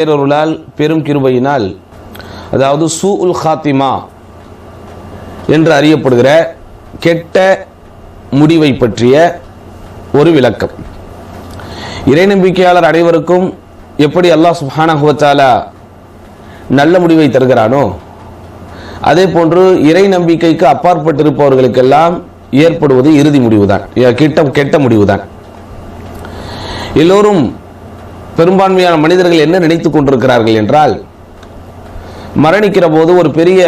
பேரருளால் பெரும் கிருபையினால், அதாவது சூஉல் ஹாத்திமா என்று அறியப்படுகிற கெட்ட முடிவை பற்றிய ஒரு விளக்கம். இறை நம்பிக்கையாளர் அனைவருக்கும் எப்படி அல்லாஹ் சுப்ஹானஹு வ தஆலா நல்ல முடிவை தருகிறானோ, அதே போன்று இறை நம்பிக்கைக்கு அப்பாற்பட்டிருப்பவர்களுக்கெல்லாம் ஏற்படுவது இறுதி முடிவுதான், கெட்ட முடிவுதான். எல்லோரும், பெரும்பான்மையான மனிதர்கள் என்ன நினைத்துக் கொண்டிருக்கிறார்கள் என்றால், மரணிக்கிற போது ஒரு பெரிய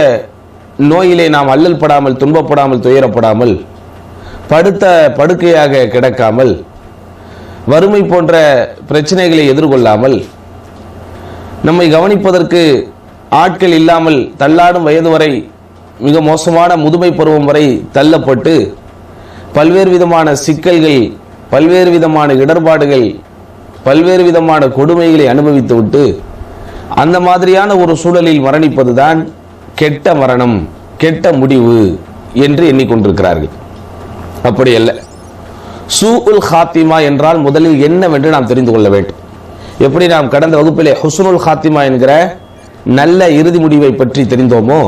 நோயிலே நாம் அல்லல் படாமல், துன்பப்படாமல், துயரப்படாமல், படுத்த படுக்கையாக கிடக்காமல், வறுமை போன்ற பிரச்சனைகளை எதிர்கொள்ளாமல், நம்மை கவனிப்பதற்கு ஆட்கள் இல்லாமல் தள்ளாடும் வயது வரை, மிக மோசமான முதுமை பருவம் வரை தள்ளப்பட்டு பல்வேறு விதமான சிக்கல்கள், பல்வேறு விதமான இடர்பாடுகள், பல்வேறு விதமான கொடுமைகளை அனுபவித்துவிட்டு அந்த மாதிரியான ஒரு சூழலில் மரணிப்பதுதான் கெட்ட மரணம், கெட்ட முடிவு என்று எண்ணிக்கொண்டிருக்கிறார்கள். அப்படி அல்ல. சூஉல் ஹாத்திமா என்றால் முதலில் என்னவென்று நாம் தெரிந்து கொள்ள வேண்டும். எப்படி நாம் கடந்த வகுப்பிலே ஹுஸ்னுல் ஹாத்திமா என்கிற நல்ல இறுதி முடிவை பற்றி தெரிந்தோமோ,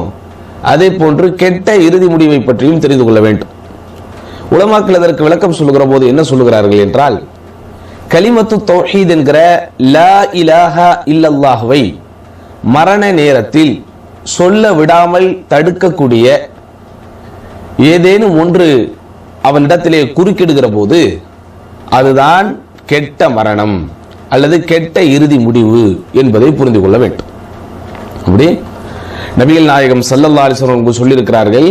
அதே போன்று கெட்ட இறுதி முடிவை பற்றியும் தெரிந்து கொள்ள வேண்டும். உலமாக்கள் அதற்கு விளக்கம் சொல்லுகிற போது என்ன சொல்லுகிறார்கள் என்றால், கலிமத்து தௌஹீத் என்கிற லா இலாஹா இல்லல்லாஹ்வை மரண நேரத்தில் சொல்ல விடாமல் தடுக்கக்கூடிய ஏதேனும் ஒன்று அவனிடத்திலே குறுக்கிடுகிற போது அதுதான் கெட்ட மரணம் அல்லது கெட்ட இறுதி முடிவு என்பதை புரிந்து கொள்ள வேண்டும். அப்படி நபிகள் நாயகம் ஸல்லல்லாஹு அலைஹி வஸல்லம் சொல்லியிருக்கிறார்கள்,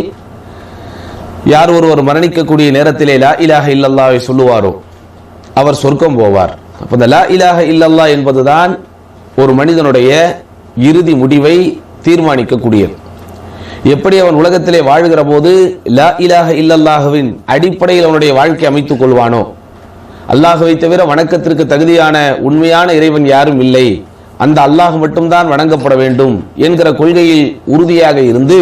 யார் ஒருவர் மரணிக்கக்கூடிய நேரத்திலே லா இலாஹ இல்லல்லாஹ்வை சொல்லுவாரோ அவர் சொர்க்கம் போவார். அப்போ இந்த லா இலாஹ இல்லல்லாஹ் என்பதுதான் ஒரு மனிதனுடைய இறுதி முடிவை தீர்மானிக்கக்கூடியது. எப்படி அவன் உலகத்திலே வாழ்கிற போது லா இலாஹ இல்லல்லாஹ்வின் அடிப்படையில் அவனுடைய வாழ்க்கை அமைத்துக் கொள்வானோ, அல்லாஹ்வை தவிர வணக்கத்திற்கு தகுதியான உண்மையான இறைவன் யாரும் இல்லை, அந்த அல்லாஹ் மட்டும்தான் வணங்கப்பட வேண்டும் என்கிற கொள்கையில் உறுதியாக இருந்து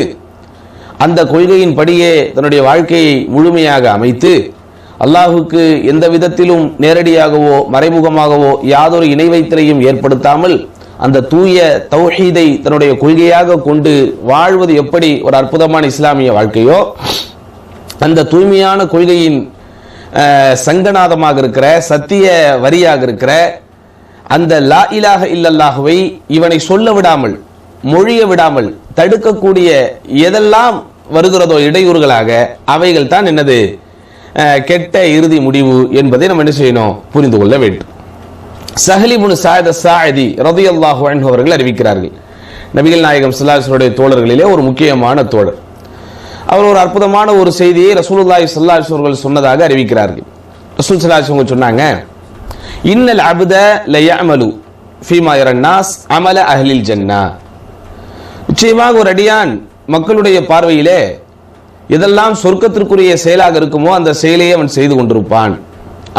அந்த கொள்கையின் படியே தன்னுடைய வாழ்க்கையை முழுமையாக அமைத்து அல்லாஹுக்கு எந்த விதத்திலும் நேரடியாகவோ மறைமுகமாகவோ யாதொரு இணை வைத்தலையும் ஏற்படுத்தாமல் அந்த தூய தௌஹீதை தன்னுடைய கொள்கையாக கொண்டு வாழ்வது எப்படி ஒரு அற்புதமான இஸ்லாமிய வாழ்க்கையோ, அந்த தூய்மையான கொள்கையின் சங்கநாதமாக இருக்கிற சத்திய வரியாக இருக்கிற அந்த லா இலாஹ இல்லல்லாஹ்வை இவனை சொல்ல விடாமல், மொழிய விடாமல் தடுக்கக்கூடிய எதெல்லாம் வருகிறதோ இடையூறுகளாக, அவைகள் தான் என்னது கெட்ட இறுதி முடிவு என்பதை நம்ம என்ன செய்யணும், புரிந்து கொள்ள வேண்டும். சஹல் இப்னு ஸஅத் அஸ்-ஸாஇதி ரலியல்லாஹு அன்ஹு அவர்கள் அறிவிக்கிறார்கள், நபிகள் நாயகம் ஸல்லல்லாஹு அலைஹி வஸல்லம் தோழர்களிலே ஒரு முக்கியமான தோழர். அவர் ஒரு அற்புதமான ஒரு செய்தியை ரசூலுல்லாஹி ஸல்லல்லாஹு அலைஹி வஸல்லம் சொன்னதாக அறிவிக்கிறார்கள். ரசூல் ஸல்லல்லாஹு அலைஹி வஸல்லம் சொன்னாங்க, இன்னல் அப்த லயஅமலு ஃபீமா யரன்னாஸ் அமல அஹ்லில் ஜன்னah. நிச்சயமாக ஒரு அடியான் மக்களுடைய பார்வையிலே எதெல்லாம் சொர்க்கத்திற்குரிய செயலாக இருக்குமோ அந்த செயலையே அவன் செய்து கொண்டிருப்பான்.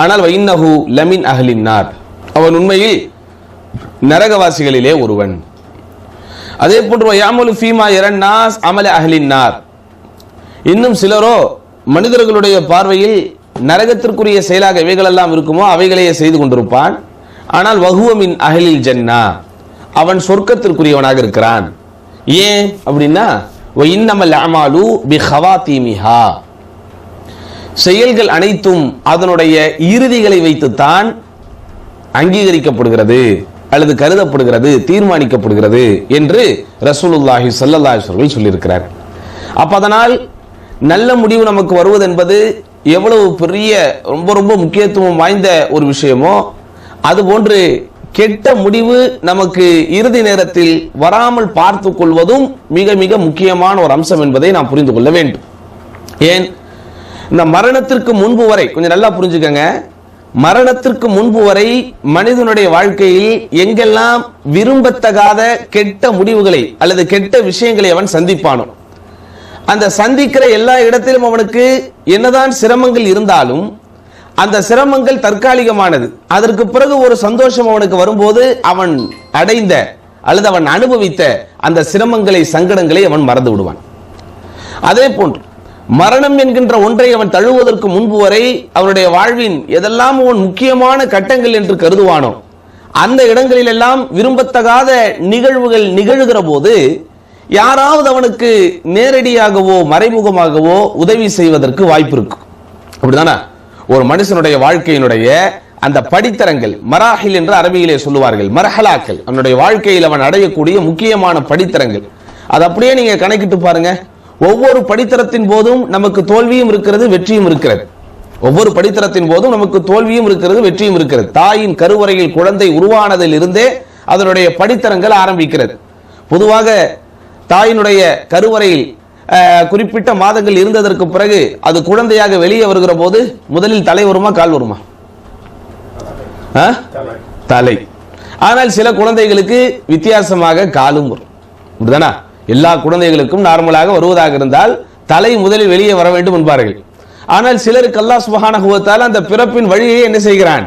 ஆனால் வைன்னஹு லமின் அஹ்லின் நார், அவன் உண்மையில் நரகவாசிகளிலே ஒருவன். அதே போன்று யாமலு ஃபீமா யரன்னாஸ் அமல அஹ்லின் நார், இன்னும் சிலரோ மனிதர்களுடைய பார்வையில் நரகத்திற்குரிய செயலாக எவைகளெல்லாம் இருக்குமோ அவைகளையே செய்து கொண்டிருப்பான். ஆனால் வஹுவ மின் அஹ்லில் ஜன்னah, அவன் சொர்க்கத்திற்குரியவனாக இருக்கிறான். ஏன் அப்படின்னா, இன்னமல் அமாலு பிஹவாதீமிஹா, செயல்கள் அனைத்தும் அதனுடைய இறுதிகளை வைத்துத்தான் அங்கீகரிக்கப்படுகிறது அல்லது கருதப்படுகிறது, தீர்மானிக்கப்படுகிறது என்று ரசூலுல்லாஹி ஸல்லல்லாஹு அலைஹி வஸல்லம் சொல்லியிருக்கிறார். அப்ப அதனால் நல்ல முடிவு நமக்கு வருவது என்பது எவ்வளவு பெரிய ரொம்ப ரொம்ப முக்கியத்துவம் வாய்ந்த ஒரு விஷயமோ, அதுபோன்று கெட்ட முடிவு நமக்கு இறுதி நேரத்தில் வராமல் பார்த்து கொள்வதும் மிக மிக முக்கியமான ஒரு அம்சம் என்பதை நாம் புரிந்து கொள்ள வேண்டும். ஏன், இந்த மரணத்திற்கு முன்பு வரை கொஞ்சம் நல்லா புரிஞ்சுக்கங்க, மரணத்திற்கு முன்பு வரை மனிதனுடைய வாழ்க்கையில் எங்கெல்லாம் விரும்பத்தகாத கெட்ட முடிவுகளை அல்லது கெட்ட விஷயங்களை அவன் சந்திப்பானோ, அந்த சந்திக்கிற எல்லா இடத்திலும் அவனுக்கு என்னதான் சிரமங்கள் இருந்தாலும் அந்த சிரமங்கள் தற்காலிகமானது. அதற்கு பிறகு ஒரு சந்தோஷம் அவனுக்கு வரும்போது அவன் அடைந்த அல்லது அவன் அனுபவித்த அந்த சிரமங்களை, சங்கடங்களை அவன் மறந்து விடுவான். அதே போன்று மரணம் என்கின்ற ஒன்றை அவன் தழுவுவதற்கு முன்பு வரை அவனுடைய வாழ்வின் எதெல்லாம் அவன் முக்கியமான கட்டங்கள் என்று கருதுவானோ அந்த இடங்களில் எல்லாம் விரும்பத்தகாத நிகழ்வுகள் நிகழ்கிற போது யாராவது அவனுக்கு நேரடியாகவோ மறைமுகமாகவோ உதவி செய்வதற்கு வாய்ப்பு இருக்கும். அப்படிதானே? ஒரு மனுஷனுடைய வாழ்க்கையினுடைய அந்த படித்தரங்கள், மராஹில் என்று அரபியிலே சொல்லுவார்கள், மரஹலாக்கள், அவனுடைய வாழ்க்கையில் அவன் அடையக்கூடிய முக்கியமான படித்தரங்கள். அது அப்படியே நீங்க கணக்கிட்டு பாருங்க. ஒவ்வொரு படித்தரத்தின் போதும் நமக்கு தோல்வியும் இருக்கிறது, வெற்றியும் இருக்கிறது. ஒவ்வொரு படித்தரத்தின் போதும் நமக்கு தோல்வியும் இருக்கிறது, வெற்றியும் இருக்கிறது. தாயின் கருவறையில் குழந்தை உருவானதில் இருந்தே அதனுடைய படித்தரங்கள் ஆரம்பிக்கிறது. பொதுவாக தாயினுடைய கருவறையில் குறிப்பிட்ட மாதங்கள் இருந்ததற்கு பிறகு அது குழந்தையாக வெளியே வருகிற போது முதலில் தலை வருமா, கால் வருமா? தலை. ஆனால் சில குழந்தைகளுக்கு வித்தியாசமாக காலும் வரும். அப்படிதானா? எல்லா குழந்தைகளுக்கும் நார்மலாக வருவதாக இருந்தால் தலை முதலில் வெளியே வர வேண்டும் என்பார்கள். ஆனால் சிலருக்கு அல்லாஹ் சுப்ஹானஹு வ தஆலா அந்த பிறப்பின் வழியை என்ன செய்கிறான்,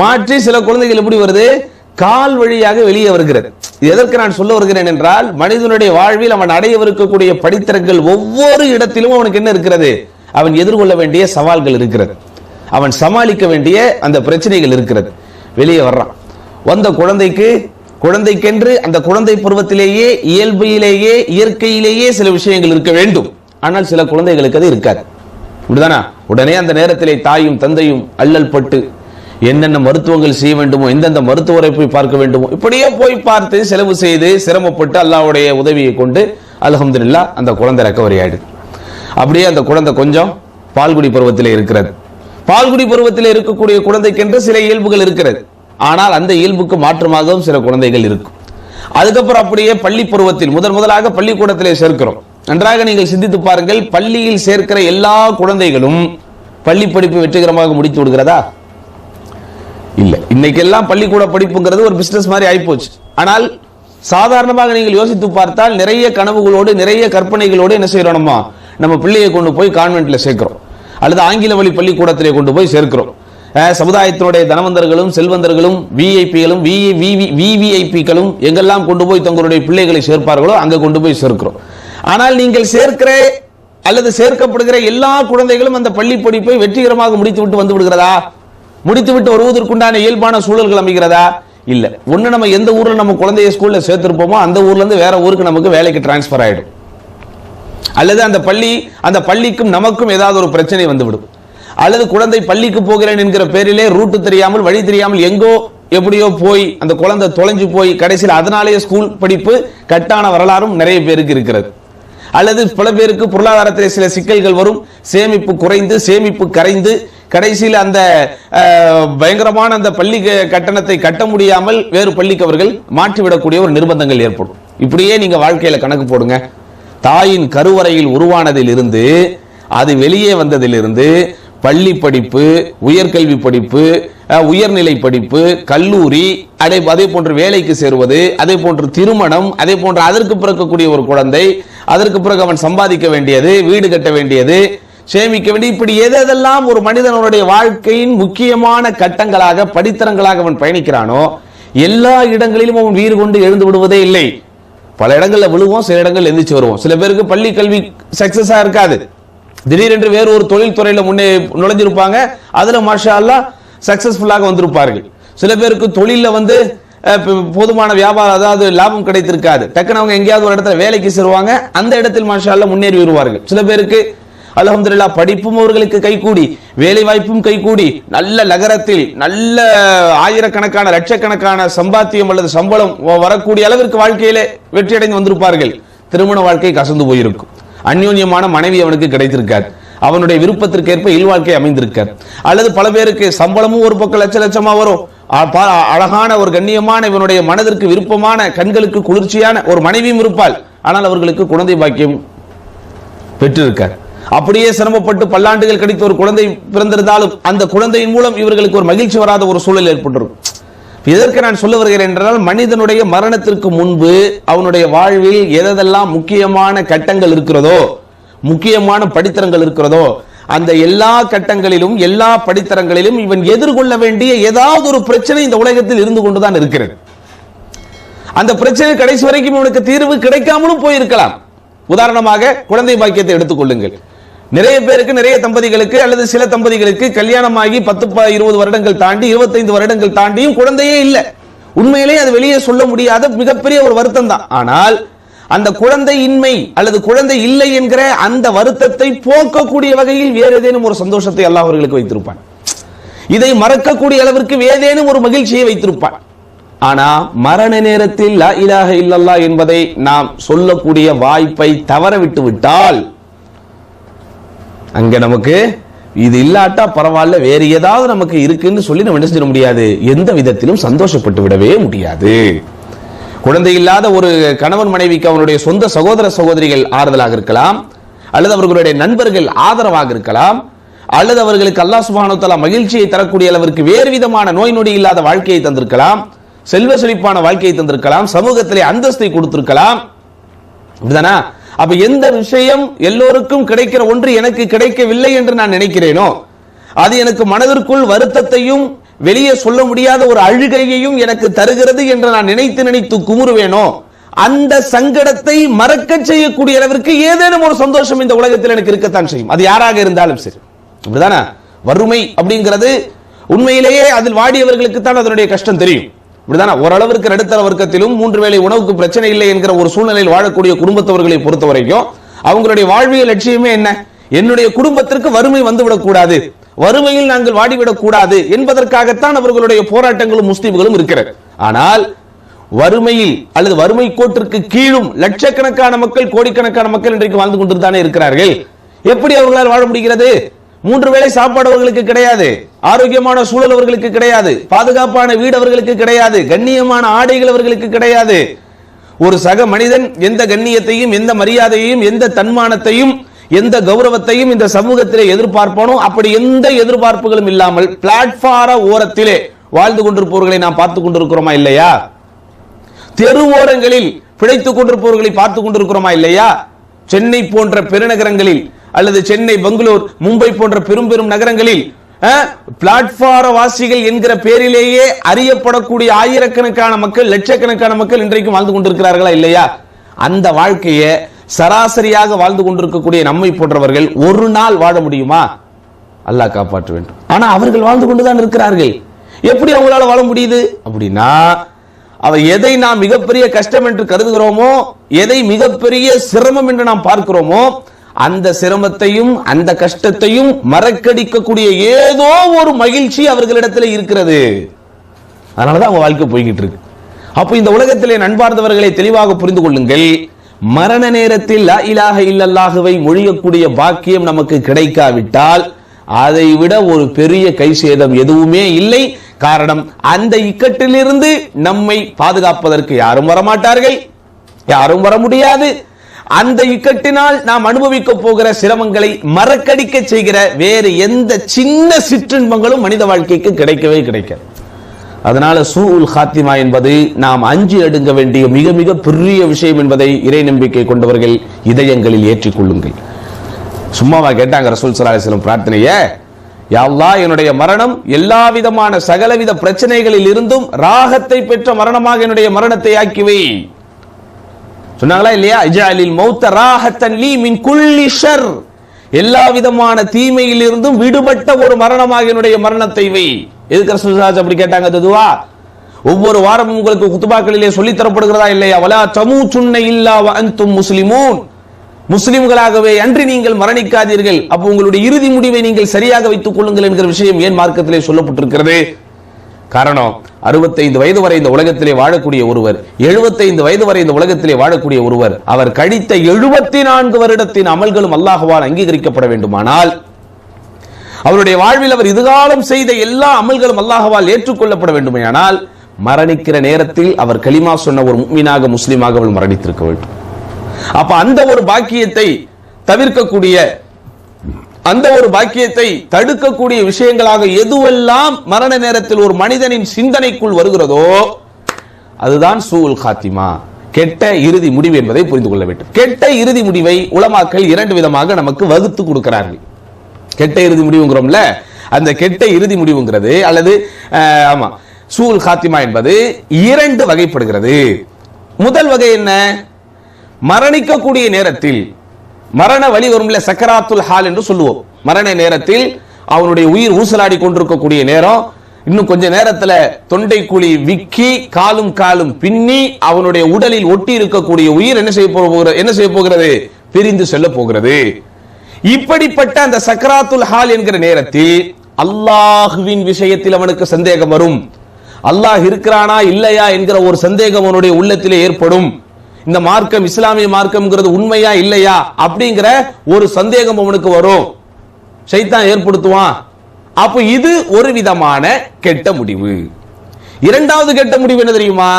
மாற்றி சில குழந்தைகள் எப்படி வருது, கால் வழியாக வெளியே வருகிறது. எதற்கு நான் சொல்ல வருகிறேன் என்றால், மனிதனுடைய வாழ்வில் அவன் அடையவிருக்கக்கூடிய படித்தரங்கள் ஒவ்வொரு இடத்திலும் அவனுக்கு என்ன இருக்கிறது, அவன் எதிர்கொள்ள வேண்டிய சவால்கள் இருக்கிறது, அவன் சமாளிக்க வேண்டிய அந்த பிரச்சனைகள் இருக்கிறது. வெளியே வர்றான். வந்த குழந்தைக்கென்று அந்த குழந்தை பருவத்திலேயே இயல்பையிலேயே இயற்கையிலேயே சில விஷயங்கள் இருக்க வேண்டும். ஆனால் சில குழந்தைகளுக்கு அது இருக்காது. இப்படிதானா? உடனே அந்த நேரத்திலே தாயும் தந்தையும் அல்லல் பட்டு என்னென்ன மருத்துவங்கள் செய்ய வேண்டுமோ, எந்தெந்த மருத்துவரை போய் பார்க்க வேண்டுமோ, இப்படியே போய் பார்த்து செலவு செய்து சிரமப்பட்டு அல்லாஹ்வுடைய உதவியை கொண்டு அல்ஹம்துலில்லாஹ் அந்த குழந்தை ரெக்கவரி ஆயிடுது. அப்படியே அந்த குழந்தை கொஞ்சம் பால்குடி பருவத்திலே இருக்கிறது. பால்குடி பருவத்திலே இருக்கக்கூடிய குழந்தைக்கென்று சில இயல்புகள் இருக்கிறது. ஆனால் அந்த இயல்புக்கு மாற்றமாகவும் சில குழந்தைகள் இருக்கும். அதுக்கப்புறம் அப்படியே பள்ளி பருவத்தில் முதலாக பள்ளிக்கூடத்திலே சேர்க்கிறோம். நன்றாக நீங்கள் சிந்தித்து பாருங்கள். பள்ளியில் சேர்க்கிற எல்லா குழந்தைகளும் பள்ளி படிப்பு வெற்றிகரமாக முடித்து விடுகிறதா? இல்ல. இன்னைக்கெல்லாம் பள்ளிக்கூட படிப்புங்கிறது ஒரு பிசினஸ் மாதிரி ஆயிப்போச்சு. ஆனால் சாதாரணமாக நீங்கள் யோசித்து பார்த்தால் நிறைய கனவுகளோடு நிறைய கற்பனைகளோடு என்ன செய்யறோம், நம்ம பிள்ளையை கொண்டு போய் கான்வென்ட்ல சேர்க்கிறோம் அல்லது ஆங்கில வழி பள்ளிக்கூடத்திலே கொண்டு போய் சேர்க்கிறோம். சமுதாயத்தினுடைய தனவந்தர்களும் செல்வந்தர்களும் விஐபிகளும் விவிஐபிகளும் எங்கெல்லாம் கொண்டு போய் தங்களுடைய பிள்ளைகளை சேர்ப்பார்களோ அங்க கொண்டு போய் சேர்க்கிறோம். ஆனால் நீங்கள் சேர்க்கிற அல்லது சேர்க்கப்படுகிற எல்லா குழந்தைகளும் அந்த பள்ளி படிப்பை வெற்றிகரமாக முடித்து விட்டு வந்து விடுகிறதா? முடித்து விட்டு வருவதற்குண்டான இயல்பான சூழல்கள் அமைகிறதா? இல்ல. ஒண்ணு, நம்ம எந்த ஊர்ல நம்ம குழந்தைய ஸ்கூல்ல சேர்த்திருப்போமோ அந்த ஊர்ல இருந்து வேற ஊருக்கு நமக்கு வேலைக்கு டிரான்ஸ்பர் ஆயிடும். அல்லது அந்த பள்ளிக்கும் நமக்கும் ஏதாவது ஒரு பிரச்சனை வந்துவிடும். அல்லது குழந்தை பள்ளிக்கு போகிறேன் என்கிற பேரிலே ரூட்டு தெரியாமல் வழி தெரியாமல் எங்கோ எப்படியோ போய் அந்த குழந்தை தொலைஞ்சு போய் கடைசியில் அதனாலேயே ஸ்கூல் படிப்பு கட்டான வரலாறும் நிறைய பேருக்கு இருக்கிறது. அல்லது பல பேருக்கு பொருளாதாரத்தில் சில சிக்கல்கள் வரும், சேமிப்பு குறைந்து சேமிப்பு கரைந்து கடைசியில் அந்த பயங்கரமான அந்த பள்ளி கட்டணத்தை கட்ட முடியாமல் வேறு பள்ளிக்கு அவர்கள் மாற்றிவிடக்கூடிய ஒரு நிர்பந்தங்கள் ஏற்படும். இப்படியே நீங்க வாழ்க்கையில கணக்கு போடுங்க. தாயின் கருவறையில் உருவானதில் இருந்து அது வெளியே வந்ததிலிருந்து பள்ளி படிப்பு, உயர்கல்வி படிப்பு, உயர்நிலை படிப்பு, கல்லூரி, அதே போன்று வேலைக்கு சேருவது, அதே போன்று திருமணம், அதே போன்று அதற்கு பிறக்கக்கூடிய ஒரு குழந்தை, அதற்கு பிறகு அவன் சம்பாதிக்க வேண்டியது, வீடு கட்ட வேண்டியது, சேமிக்க வேண்டிய, இப்படி எதெல்லாம் ஒரு மனிதனுடைய வாழ்க்கையின் முக்கியமான கட்டங்களாக படித்தரங்களாக அவன் பயணிக்கிறானோ எல்லா இடங்களிலும் அவன் வீறு கொண்டு எழுந்து விடுவதே இல்லை. பல இடங்கள்ல விழுவோம், சில இடங்கள் எந்திரிச்சு வருவோம். சில பேருக்கு பள்ளி கல்வி சக்சஸா இருக்காது, திடீரென்று வேறு ஒரு தொழில் துறையில முன்னே நுழைஞ்சிருப்பாங்க, அதுல மாஷா அல்லாஹ் சக்சஸ்ஃபுல்லாக வந்திருப்பார்கள். சில பேருக்கு தொழில போதுமான வியாபாரம், அதாவது லாபம் கிடைத்திருக்காது, டக்குன்னு அவங்க எங்கேயாவது ஒரு இடத்துல வேலைக்கு சேருவாங்க, அந்த இடத்தில் மாஷா அல்லாஹ் முன்னேறி வருவார்கள். சில பேருக்கு அல்ஹம்துலில்லாஹ் படிப்பும் அவர்களுக்கு கைகூடி வேலை வாய்ப்பும் கைகூடி நல்ல நகரத்தில் நல்ல ஆயிரக்கணக்கான லட்சக்கணக்கான சம்பாத்தியம் அல்லது சம்பளம் வரக்கூடிய அளவிற்கு வாழ்க்கையிலே வெற்றி அடைந்து வந்திருப்பார்கள். திருமண வாழ்க்கை கசந்து போயிருக்கும், அந்யோன்யமான மனைவி அவனுக்கு கிடைத்திருக்காது, அவனுடைய விருப்பத்திற்கேற்ப இல்வாழ்க்கை அமைந்திருக்காது. அல்லது பல பேருக்கு சம்பளமும் ஒரு பக்கம் லட்சமா வரும், அழகான ஒரு கண்ணியமான இவனுடைய மனதிற்கு விருப்பமான கண்களுக்கு குளிர்ச்சியான ஒரு மனைவியும் இருப்பாள், ஆனால் அவர்களுக்கு குழந்தை பாக்கியம் பெற்றிருக்கார். அப்படியே சிரமப்பட்டு பல்லாண்டுகள் கழித்து ஒரு குழந்தை பிறந்திருந்தாலும் அந்த குழந்தையின் மூலம் இவர்களுக்கு ஒரு மகிழ்ச்சி வராத ஒரு சூழல் ஏற்பட்டிருக்கும். இதற்கு நான் சொல்ல வருகிறேன் என்றால், மனிதனுடைய மரணத்திற்கு முன்பு அவனுடைய வாழ்வில் எதெல்லாம் முக்கியமான கட்டங்கள் இருக்கிறதோ, முக்கியமான படித்தரங்கள் இருக்கிறதோ, அந்த எல்லா கட்டங்களிலும் எல்லா படித்தரங்களிலும் இவன் எதிர்கொள்ள வேண்டிய ஏதாவது ஒரு பிரச்சனை இந்த உலகத்தில் இருந்து கொண்டுதான் இருக்கிறது. அந்த பிரச்சனை கடைசி வரைக்கும் இவனுக்கு தீர்வு கிடைக்காமலும் போயிருக்கலாம். உதாரணமாக குழந்தை பாக்கியத்தை எடுத்துக் கொள்ளுங்கள். நிறைய பேருக்கு, நிறைய தம்பதிகளுக்கு அல்லது சில தம்பதிகளுக்கு கல்யாணமாகி 10-20 வருடங்கள் தாண்டி 25 வருடங்கள் தாண்டியும் குழந்தையே இல்லை. உண்மையிலே அது வெளியே சொல்ல முடியாத மிகப்பெரிய ஒரு வருத்தம் தான். ஆனால் அந்த குழந்தை இன்மை அல்லது குழந்தை இல்லை என்கிற அந்த வருத்தத்தை போக்கக்கூடிய வகையில் வேறு ஏதேனும் ஒரு சந்தோஷத்தை அல்லாஹ் அவர்களுக்கு வைத்திருப்பான். இதை மறக்கக்கூடிய அளவிற்கு ஏதேனும் ஒரு மகிழ்ச்சியை வைத்திருப்பான். ஆனா மரண நேரத்தில் லா இலாஹ இல்லல்லாஹ் என்பதை நாம் சொல்லக்கூடிய வாய்ப்பை தவற விட்டு விட்டால் அங்க நமக்கு இது இல்லாட்டா பரவாயில்ல, வேறு ஏதாவது நமக்கு இருக்குன்னு சொல்லி நம்ம என்ன செய்ய முடியாது, எந்த விதத்திலும் சந்தோஷப்பட்டு விடவே முடியாது. குழந்தை இல்லாத ஒரு கணவன் மனைவிக்கு அவனுடைய சொந்த சகோதர சகோதரிகள் ஆறுதலாக இருக்கலாம், அல்லது அவர்களுடைய நண்பர்கள் ஆதரவாக இருக்கலாம், அல்லது அவர்களுக்கு அல்லாஹ் சுப்ஹானஹு வ தஆலா மகிழ்ச்சியை தரக்கூடிய அளவிற்கு வேறு விதமான நோய் நொடி இல்லாத வாழ்க்கையை தந்திருக்கலாம், செல்வ செழிப்பான வாழ்க்கையை தந்திருக்கலாம், சமூகத்திலே அந்தஸ்தை கொடுத்திருக்கலாம். அப்படிதானா? அப்ப எந்த விஷயம் எல்லோருக்கும் கிடைக்கிற ஒன்று எனக்கு கிடைக்கவில்லை என்று நான் நினைக்கிறேனோ, அது எனக்கு மனதிற்குள் வருத்தத்தையும் வெளியே சொல்ல முடியாத ஒரு அழுகையையும் எனக்கு தருகிறது என்று நான் நினைத்து குமுறுவேனோ, அந்த சங்கடத்தை மறக்க செய்யக்கூடிய அளவிற்கு ஏதேனும் ஒரு சந்தோஷம் இந்த உலகத்தில் எனக்கு இருக்கத்தான் செய்யும். அது யாராக இருந்தாலும் சரி. அப்படிதானே? வறுமை அப்படிங்கிறது உண்மையிலேயே அதில் வாடியவர்களுக்கு தான் அதனுடைய கஷ்டம் தெரியும். இப்படிதானே? ஓரளவிற்கு நடுத்தர வர்க்கத்திலும் 3 வேளை உணவுக்கு பிரச்சனை இல்லை என்கிற ஒரு சூழ்நிலையில் வாழக்கூடிய குடும்பத்தவர்களை பொறுத்த வரைக்கும் அவங்களுடைய வாழ்வியல் லட்சியமே என்ன? என்னுடைய குடும்பத்திற்கு வறுமை வந்துவிடக் கூடாது, வறுமையில் நாங்கள் வாடிவிடக் கூடாது என்பதற்காகத்தான் அவர்களுடைய போராட்டங்களும் முஸ்லிம்களும் இருக்கிறது. ஆனால் வறுமையில் அல்லது வறுமை கோட்டிற்கு கீழும் லட்சக்கணக்கான மக்கள், கோடிக்கணக்கான மக்கள் இன்றைக்கு வாழ்ந்து கொண்டுதானே இருக்கிறார்கள். எப்படி அவர்களால் வாழ முடிகிறது? 3 வேளை சாப்பாடு அவர்களுக்கு கிடையாது, ஆரோக்கியமான சூழல் அவர்களுக்கு கிடையாது, பாதுகாப்பான வீடு அவர்களுக்கு கிடையாது, கண்ணியமான ஆடைகள் அவர்களுக்கு கிடையாது. ஒரு சக மனிதன் எந்த கண்ணியத்தையும் எந்த மரியாதையையும் எந்த தன்மானத்தையும் எந்த கௌரவத்தையும் இந்த சமூகத்திலே எதிர்பார்ப்பானோ அப்படி எந்த எதிர்பார்ப்புகளும் இல்லாமல் பிளாட்பார ஓரத்திலே வாழ்ந்து கொண்டிருப்பவர்களை நாம் பார்த்துக் கொண்டிருக்கிறோமா இல்லையா? தெருவோரங்களில் பிழைத்துக் கொண்டிருப்பவர்களை பார்த்துக் கொண்டிருக்கிறோமா இல்லையா? சென்னை போன்ற பெருநகரங்களில் அல்லது சென்னை, பெங்களூர், மும்பை போன்ற பெரும் பெரும் நகரங்களில் பிளாட்பார வாசிகள் என்கிற பேரிலேயே அறியப்படக்கூடிய ஆயிரக்கணக்கான மக்கள், லட்சக்கணக்கான மக்கள் இன்றைக்கு வாழ்ந்து கொண்டிருக்கிறார்களா இல்லையா? அந்த வாழ்க்கையை சராசரியாக வாழ்ந்து கொண்டிருக்கக்கூடிய நம்மை போன்றவர்கள் ஒரு நாள் வாழ முடியுமா? அல்லாஹ் காப்பாற்ற வேண்டும். ஆனா அவர்கள் வாழ்ந்து கொண்டுதான் இருக்கிறார்கள். எப்படி அவங்களால வாழ முடியுது அப்படின்னா, எதை நாம் மிகப்பெரிய கஷ்டம் என்று கருதுகிறோமோ, எதை மிகப்பெரிய சிரமம் என்று நாம் பார்க்கிறோமோ, அந்த சிரமத்தையும் அந்த கஷ்டத்தையும் மறக்கடிக்கக்கூடிய ஏதோ ஒரு மகிழ்ச்சி அவர்களிடத்தில் இருக்கிறது. அதனாலதான் அவங்க வாழ்க்கை போய்கிட்டு இருக்கு. அப்ப இந்த உலகத்திலே நண்பார்ந்தவர்களை தெளிவாக புரிந்து கொள்ளுங்கள். மரண நேரத்தில் லா இலாஹ இல்லல்லாஹுவை மொழியக்கூடிய பாக்கியம் நமக்கு கிடைக்காவிட்டால் அதை விட ஒரு பெரிய கை சேதம் எதுவுமே இல்லை. காரணம், அந்த இக்கட்டிலிருந்து நம்மை பாதுகாப்பதற்கு யாரும் வரமாட்டார்கள், யாரும் வர முடியாது. அந்த இக்கட்டினால் நாம் அனுபவிக்க போகிற சிரமங்களை மறக்கடிக்க செய்கிற வேறு எந்த சின்ன சிற்றின்பங்களும் மனித வாழ்க்கைக்கு கிடைக்கவே கிடைக்காது. அதனால சூஉல் காத்திமா என்பது நாம் அஞ்சி அடுங்க வேண்டிய மிக மிக பெரிய விஷயம் என்பதை இறை நம்பிக்கை கொண்டவர்கள் இதயங்களில் ஏற்றிக்கொள்ளுங்கள். சும்மாவா கேட்டாங்க ரசூல் ஸல்லல்லாஹு அலைஹி வஸல்லம் பிரார்த்தனையை? யா அல்லாஹ், என்னுடைய மரணம் எல்லா விதமான சகலவித பிரச்சனைகளில் இருந்தும் ராகத்தை பெற்ற மரணமாக என்னுடைய மரணத்தை ஆக்கிவை சொன்னாங்களா இல்லையா? இஜ்அலில் மௌத ராஹத்தன் லீ மின் குல்லி ஷர், எல்லா விதமான தீமையில் இருந்தும் விடுபட்ட ஒரு மரணமாக என்னுடைய மரணத்தை வை. எதுக்கு ரசூல் ஸல்லல்லாஹு அலைஹி வஸல்லம் அப்படி கேட்டாங்க? அந்த துஆ ஒவ்வொரு வாரமும் உங்களுக்கு குத்துபாக்களிலே சொல்லி தரப்படுகிறதா இல்லையா? வலா தமூதுன்ன இல்லா வ அன்தும் முஸ்லிமூன், முஸ்லிம்களாகவே அன்றி நீங்கள் மரணிக்காதீர்கள். அப்போ உங்களுடைய இறுதி முடிவை நீங்கள் சரியாக வைத்துக் கொள்ளுங்கள் என்கிற விஷயம் ஏன் மார்க்கத்திலே சொல்லப்பட்டிருக்கிறது? காரணம், 65 வயது வரை இந்த உலகத்திலே வாழக்கூடிய ஒருவர், 75 வயது வரை இந்த உலகத்திலே வாழக்கூடிய ஒருவர், அவர் கழித்த 74 வருடத்தின் அமல்களும் அல்லாஹ்வால் அங்கீகரிக்கப்பட வேண்டுமானால், அவருடைய வாழ்வில் அவர் இதுகாலம் செய்த எல்லா அமல்களும் அல்லாஹ்வால் ஏற்றுக்கொள்ளப்பட வேண்டுமானால், மரணிக்கிற நேரத்தில் அவர் கலிமா சொன்ன ஒரு முஃமினாக, முஸ்லிமாக அவள் மரணித்திருக்க வேண்டும். அப்ப அந்த ஒரு பாக்கியத்தை தவிர்க்கக்கூடிய, அந்த ஒரு பாக்கியத்தை தடுக்கக்கூடிய விஷயங்களாக எதுவெல்லாம் மரண நேரத்தில் ஒரு மனிதனின் சிந்தனைக்குள் வருகிறதோ அதுதான் சூஉல் காத்திமா, கெட்ட இறுதி முடிவு என்பதை புரிந்து கொள்ள வேண்டும். கெட்ட இறுதி முடிவை உலமாக்கள் 2 விதமாக நமக்கு வகுத்து கொடுக்கிறார்கள். கெட்ட இறுதி முடிவுங்கிறோம்ல, அந்த கெட்ட இறுதி முடிவுங்கிறது அல்லது ஆமா சூஉல் காத்திமா என்பது 2 வகைப்படுகிறது. முதல் வகை என்ன? மரணிக்கக்கூடிய நேரத்தில் மரண வலி வரும்ல, சக்கராத்துல் ஹால் என்று சொல்லுவோம். மரண நேரத்தில் அவனுடைய உயிர் ஊசலாடி கொண்டிருக்கக்கூடிய நேரம், இன்னும் கொஞ்ச நேரத்துல தொண்டை குழி விக்கி காலும் காலும் பின்னி அவனுடைய உடலில் ஒட்டி இருக்கக்கூடிய உயிர் என்ன செய்ய போகிறது? பிரிந்து செல்ல போகிறது. இப்படிப்பட்ட அந்த சக்கராத்துல் ஹால் என்கிற நேரத்தில் அல்லாஹ்வின் விஷயத்தில் அவனுக்கு சந்தேகம் வரும். அல்லாஹ் இருக்கிறானா இல்லையா என்கிற ஒரு சந்தேகம் அவனுடைய உள்ளத்திலே ஏற்படும். இந்த மார்க்கம் இஸ்லாமிய மார்க்கம்ங்கிறது உண்மையா இல்லையா அப்படிங்கிற ஒரு சந்தேகம் அவனுக்கு வரும். ஷைத்தான் ஏற்படுத்துவான். அப்ப இது ஒரு விதமான கெட்ட முடிவு. இரண்டாவது கெட்ட முடிவு என்ன தெரியுமா?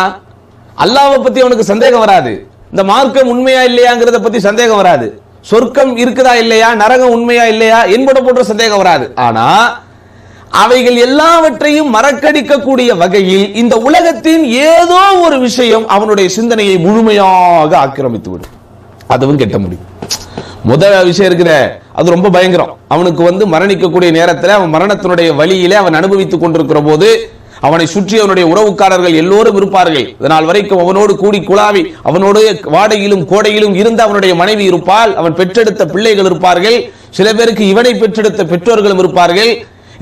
அல்லாஹ்வை பத்தி அவனுக்கு சந்தேகம் வராது. இந்த மார்க்கம் உண்மையா இல்லையாங்கிறத பத்தி சந்தேகம் வராது. சொர்க்கம் இருக்குதா இல்லையா, நரகம் உண்மையா இல்லையா என்பது போன்ற சந்தேகம் வராது. ஆனா அவைகள் எல்லாவற்றையும் மறக்கடிக்கக்கூடிய வகையில் இந்த உலகத்தின் ஏதோ ஒரு விஷயம் அவனுடைய சிந்தனையை முழுமையாக ஆக்கிரமித்து விடும். அதுவும் கெட்ட முடிவு. முதல் விஷயம் இருக்கிற அது ரொம்ப பயங்கரம். அவனுக்கு மரணிக்கக்கூடிய நேரத்தில் அவன் மரணத்தினுடைய வழியிலே அவன் அனுபவித்துக் கொண்டிருக்கிற போது அவனை சுற்றி அவனுடைய உறவுக்காரர்கள் எல்லோரும் இருப்பார்கள். இதனால் வரைக்கும் அவனோடு கூடி குழாவி அவனோடு வாடையிலும் கோடையிலும் இருந்த அவனுடைய மனைவி இருப்பாள். அவன் பெற்றெடுத்த பிள்ளைகள் இருப்பார்கள். சில பேருக்கு இவனை பெற்றெடுத்த பெற்றோர்களும் இருப்பார்கள்.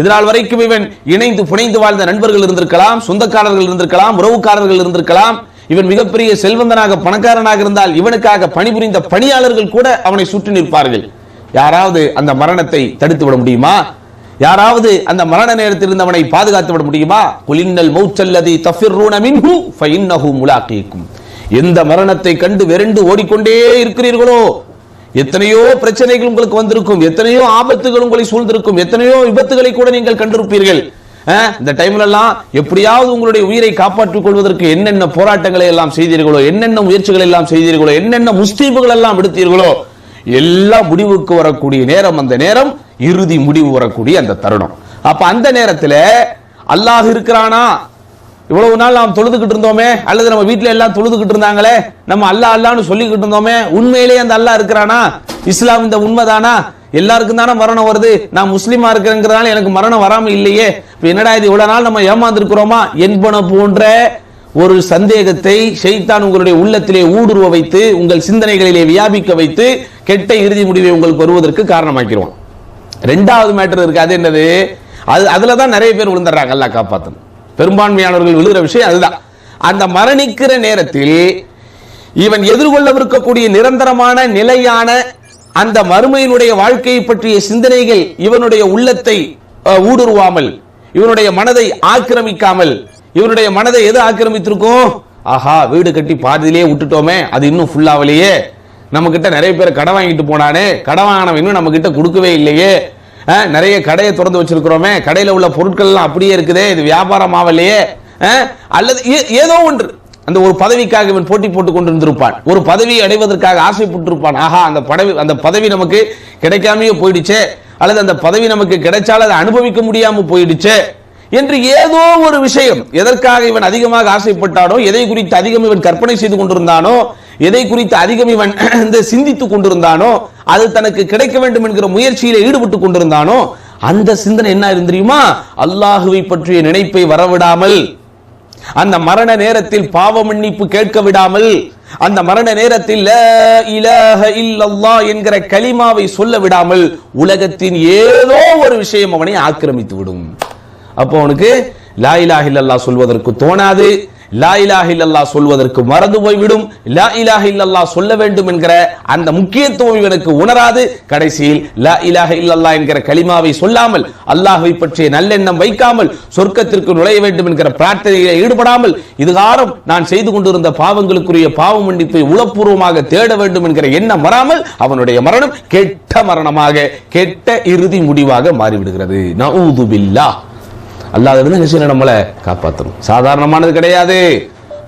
இதனால் வரைக்கும் இவன் இணைந்து புனைந்து வாழ்ந்த நண்பர்கள் இருந்திருக்கலாம், சொந்தக்காரர்கள் இருந்திருக்கலாம், உறவுக்காரர்கள் இருந்திருக்கலாம். இவன் மிகப்பெரிய செல்வந்தனாக பணக்காரனாக இருந்தால் இவனுக்காக பணிபுரிந்த பணியாளர்கள் கூட அவனை சுற்றி நிற்பார்கள். யாராவது அந்த மரணத்தை தடுத்து விட முடியுமா? யாராவது அந்த மரண நேரத்தில் இருந்து அவனை பாதுகாத்து விட முடியுமா? குலின்னல் மௌத்தல்லதி தஃபிர்ரூன மின்ஹு ஃபஇன்னஹு முலாகீக்கும். எந்த மரணத்தை கண்டு வெறுண்டு ஓடிக்கொண்டே இருக்கிறீர்களோ, எத்தனையோ பிரச்சனைகள் உங்களுக்கு வந்திருக்கும், எத்தனையோ ஆபத்துகள் உங்களை சூழ்ந்திருக்கும், எத்தனையோ விபத்துகளை கூட நீங்கள் கண்டிருப்பீர்கள். இந்த டைம்ல எல்லாம் எப்படியாவது உங்களுடைய உயிரை காப்பாற்றிக் கொள்வதற்கு என்னென்ன போராட்டங்களை எல்லாம் செய்தீர்களோ, என்னென்ன முயற்சிகள் எல்லாம் செய்தீர்களோ, என்னென்ன முஸ்தீபுகள் எல்லாம் எடுத்தீர்களோ, எல்லாம் முடிவுக்கு வரக்கூடிய நேரம் அந்த நேரம், இறுதி முடிவு வரக்கூடிய அந்த தருணம். அப்ப அந்த நேரத்தில் அல்லாஹ் இருக்கிறானா? இவ்வளவு நாள் நாம் தொழுதுகிட்டு இருந்தோமே, அல்லது நம்ம வீட்டுல எல்லாம் தொழுதுகிட்டு இருந்தாங்களே, நம்ம அல்லாஹ் அல்லாஹ்னு சொல்லிக்கிட்டு இருந்தோமே, உண்மையிலேயே அந்த அல்லாஹ் இருக்கிறானா? இஸ்லாம் இந்த உண்மைதானா? எல்லாருக்கும் தானே மரணம் வருது, நான் முஸ்லீமா இருக்கிறேங்கிறதால எனக்கு மரணம் வராம இல்லையே, என்னடா இது இவ்வளவு நாள் நம்ம ஏமாந்துருக்கிறோமா என்பன போன்ற ஒரு சந்தேகத்தை ஷைத்தான் உங்களுடைய உள்ளத்திலே ஊடுருவ வைத்து உங்கள் சிந்தனைகளிலே வியாபிக்க வைத்து கெட்ட இறுதி முடிவை உங்களுக்கு வருவதற்கு காரணமாக்கிடுவான். ரெண்டாவது மேட்டர் இருக்கு. அது என்னது? அதுலதான் நிறைய பேர் விழுந்துடுறாங்க. அல்லாஹ் காப்பாத்தணும். பெரும்பான்மையானவர்கள் விழுகிற விஷயம் அதுதான். அந்த மரணிக்கிற நேரத்தில் இவன் எதிர்கொள்ளவிருக்கக்கூடிய நிரந்தரமான நிலையான அந்த மறுமையினுடைய வாழ்க்கையை பற்றிய சிந்தனைகள் இவனுடைய உள்ளத்தை ஊடுருவாமல், இவனுடைய மனதை ஆக்கிரமிக்காமல், இவனுடைய மனதை எது ஆக்கிரமித்திருக்கும்? ஆஹா, வீடு கட்டி பாதியிலே விட்டுட்டோமே, அது இன்னும் ஃபுல்லாவிலேயே, நம்ம கிட்ட நிறைய பேர் கடன் வாங்கிட்டு போனானே, கடன் வாங்கினவன் இன்னும் நம்ம கிட்ட கொடுக்கவே இல்லையே, நிறைய கடையை திறந்து வச்சிருக்கிறோமே, கடையில உள்ள பொருட்கள் எல்லாம் அப்படியே இருக்குதே, இது வியாபாரம் ஆகலையே, அல்லது ஏதோ ஒன்று. அந்த ஒரு பதவிக்காக இவன் போட்டி போட்டுக் கொண்டிருந்திருப்பான், ஒரு பதவியை அடைவதற்காக ஆசைப்பட்டிருப்பான். ஆஹா, அந்த பதவி நமக்கு கிடைக்காமையே போயிடுச்சே, அல்லது அந்த பதவி நமக்கு கிடைச்சால் அதை அனுபவிக்க முடியாம போயிடுச்சே என்று ஏதோ ஒரு விஷயம், எதற்காக இவன் அதிகமாக ஆசைப்பட்டானோ, எதை குறித்து அதிகம் இவன் கற்பனை செய்து கொண்டிருந்தானோ, எதை குறித்து அதிகம் இவன் சிந்தித்துக் கொண்டிருந்தானோ, அது தனக்கு கிடைக்க வேண்டும் என்கிற முயற்சியில் ஈடுபட்டுக் கொண்டிருந்தானோ, அந்த சிந்தனை என்ன தெரியுமா? அல்லாஹுவை பற்றிய நினைப்பை வரவிடாமல், அந்த மரண நேரத்தில் பாவ மன்னிப்பு கேட்க விடாமல், அந்த மரண நேரத்தில் லா இலாஹ இல்லல்லாஹ் என்கிற கலிமாவை சொல்ல விடாமல் உலகத்தின் ஏதோ ஒரு விஷயம் அவனை ஆக்கிரமித்து விடும். அப்போ அவனுக்கு லா இலாஹ இல்லல்லாஹ் சொல்வதற்கு தோணாது, லா இலாஹ இல்லல்லாஹ் சொல்வதற்கு மறந்து போய்விடும், லா இலாஹ இல்லல்லாஹ் சொல்ல வேண்டும் என்கிற அந்த முக்கியத்துவம் இவனுக்கு உணராது. கடைசியில் லா இலாஹ இல்லல்லாஹ் என்கிற கலிமாவை சொல்லாமல், அல்லாஹ்வை பற்றிய நல்லெண்ணம் வைக்காமல், சொர்க்கத்திற்கு நுழைய வேண்டும் என்கிற பிரார்த்தனையில் ஈடுபடாமல், இதுகாரம் நான் செய்து கொண்டிருந்த பாவங்களுக்குரிய பாவ மன்னிப்பை உளப்பூர்வமாக தேட வேண்டும் என்கிற எண்ணம் வராமல் அவனுடைய மரணம் கெட்ட மரணமாக, கெட்ட இறுதி முடிவாக மாறிவிடுகிறது. நஊது பில்லாஹ். அல்லாஹ் நம்மளை காப்பாற்றணும். சாதாரணமானது கிடையாது.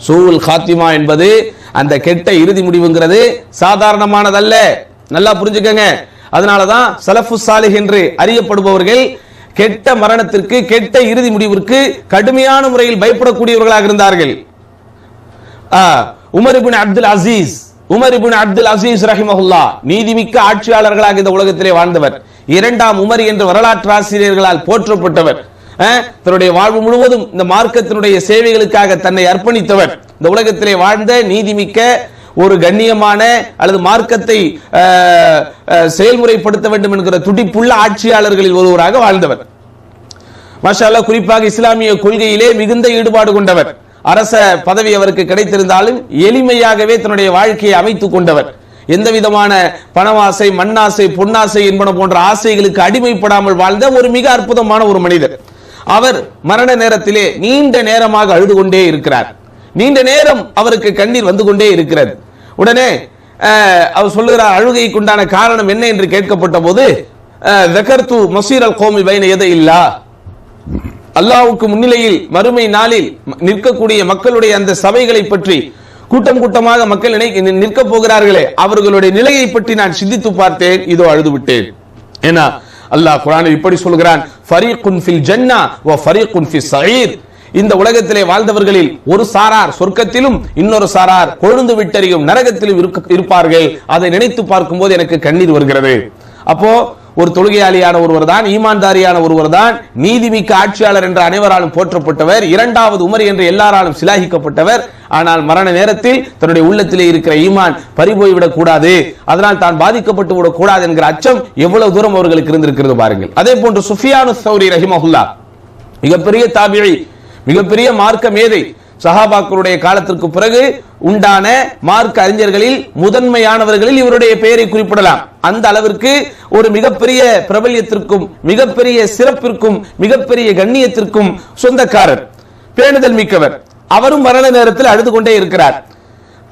சூல் காத்திமா என்பது, அந்த கெட்ட இறுதி முடிவுங்கிறது சாதாரணமானதல்ல. நல்லா புரிஞ்சுக்கங்க. அதனாலதான் சலஃபு சாலிஹ் என்று அறியப்படுபவர்கள் கெட்ட மரணத்திற்கு, கெட்ட இறுதி முடிவிற்கு கடுமையான முறையில் பயப்படக்கூடியவர்களாக இருந்தார்கள். உமர் இப்னு அப்துல் அசீஸ் ரஹிமஹுல்லாஹ் நீதிமிக்க ஆட்சியாளர்களாக இந்த உலகத்திலே வாழ்ந்தவர். இரண்டாம் உமர் என்ற வரலாற்று ஆசிரியர்களால் போற்றப்பட்டவர். தன்னுடைய வாழ்வு முழுவதும் இந்த மார்க்கத்தினுடைய சேவைகளுக்காக தன்னை அர்ப்பணித்தவர். இந்த உலகத்திலே வாழ்ந்த நீதிமிக்க ஒரு கண்ணியமான அல்லது மார்க்கத்தை செயல்முறைப்படுத்த வேண்டும் என்கிற துடிப்புள்ள ஆட்சியாளர்களில் ஒருவராக வாழ்ந்தவர். மாஷா அல்லாஹ் குறிப்பாக இஸ்லாமிய கொள்கையிலே மிகுந்த ஈடுபாடு கொண்டவர். அரச பதவி அவருக்கு கிடைத்திருந்தாலும் எளிமையாகவே தன்னுடைய வாழ்க்கையை அமைத்துக் கொண்டவர். எந்த விதமான பணவாசை, மண்ணாசை, பொன்னாசை என்பன போன்ற ஆசைகளுக்கு அடிமைப்படாமல் வாழ்ந்த ஒரு மிக அற்புதமான ஒரு மனிதர். அவர் மரண நேரத்திலே நீண்ட நேரமாக அழுது கொண்டே இருக்கிறார். நீண்ட நேரம் அவருக்கு கண்ணீர் வந்து கொண்டே இருக்கிறது. உடனே அவர் சொல்லுகிறார், அழுகைக்கு உண்டான காரணம் என்ன என்று கேட்கப்பட்ட போது, ذكرت مصير القوم بين يدي الله, அல்லாஹ்வுக்கு முன்னிலையில் மறுமை நாளில் நிற்கக்கூடிய மக்களுடைய அந்த சபைகளை பற்றி, கூட்டம் கூட்டமாக மக்கள் நிற்க போகிறார்களே அவர்களுடைய நிலையை பற்றி நான் சிந்தித்து பார்த்தேன், இதோ அழுது விட்டேன். ஏன்னா அல்லாஹ் குர்ஆனில் இப்படி சொல்கிறான், ஃபரீகுன் ஃபில் ஜன்னah வ ஃபரீகுன் ஃபிஸ் ஸஈர். இந்த உலகத்திலே வாழ்ந்தவர்களில் ஒரு சாரார் சொர்க்கத்திலும் இன்னொரு சாரார் கொழுந்து விட்டறியும் நரகத்திலும் இருப்பார்கள். அதை நினைத்து பார்க்கும் போது எனக்கு கண்ணீர் வருகிறது. அப்போ ஒரு தொழுகையாளியான ஒருவர் தான், ஈமான்தாரியான ஒருவர் தான், நீதிமிக்க ஆட்சியாளர் என்ற அனைவராலும் போற்றப்பட்டவர், இரண்டாவது உமர் என்று எல்லாராலும் சிலாகிக்கப்பட்டவர். ஆனால் மரண நேரத்தில் தன்னுடைய உள்ளத்திலே இருக்கிற ஈமான் பறிபோய்விடக் கூடாது, அதனால் தான் பாதிக்கப்பட்டு விடக் கூடாது என்கிற அச்சம் எவ்வளவு தூரம் அவர்களுக்கு இருந்திருக்கிறது பாருங்கள். அதே போன்று சுஃபியானு ஸௌரி ரஹிமஹுல்லாஹ் மிகப்பெரிய தாபிஈ, மிகப்பெரிய மார்க்க மேதை, சஹாபாக்களுடைய காலத்திற்கு பிறகு உண்டான மார்க்க அறிஞர்களில் முதன்மையானவர்களில் இவருடைய பெயரை குறிப்பிடலாம். அந்த அளவிற்கு ஒரு மிகப்பெரிய பிரபல்யத்திற்கும் மிகப்பெரிய சிறப்பிற்கும் மிகப்பெரிய கண்ணியத்திற்கும் சொந்தக்காரர், பேணுதல் மிக்கவர். அவரும் மரண நேரத்தில் அழுது கொண்டே இருக்கிறார்.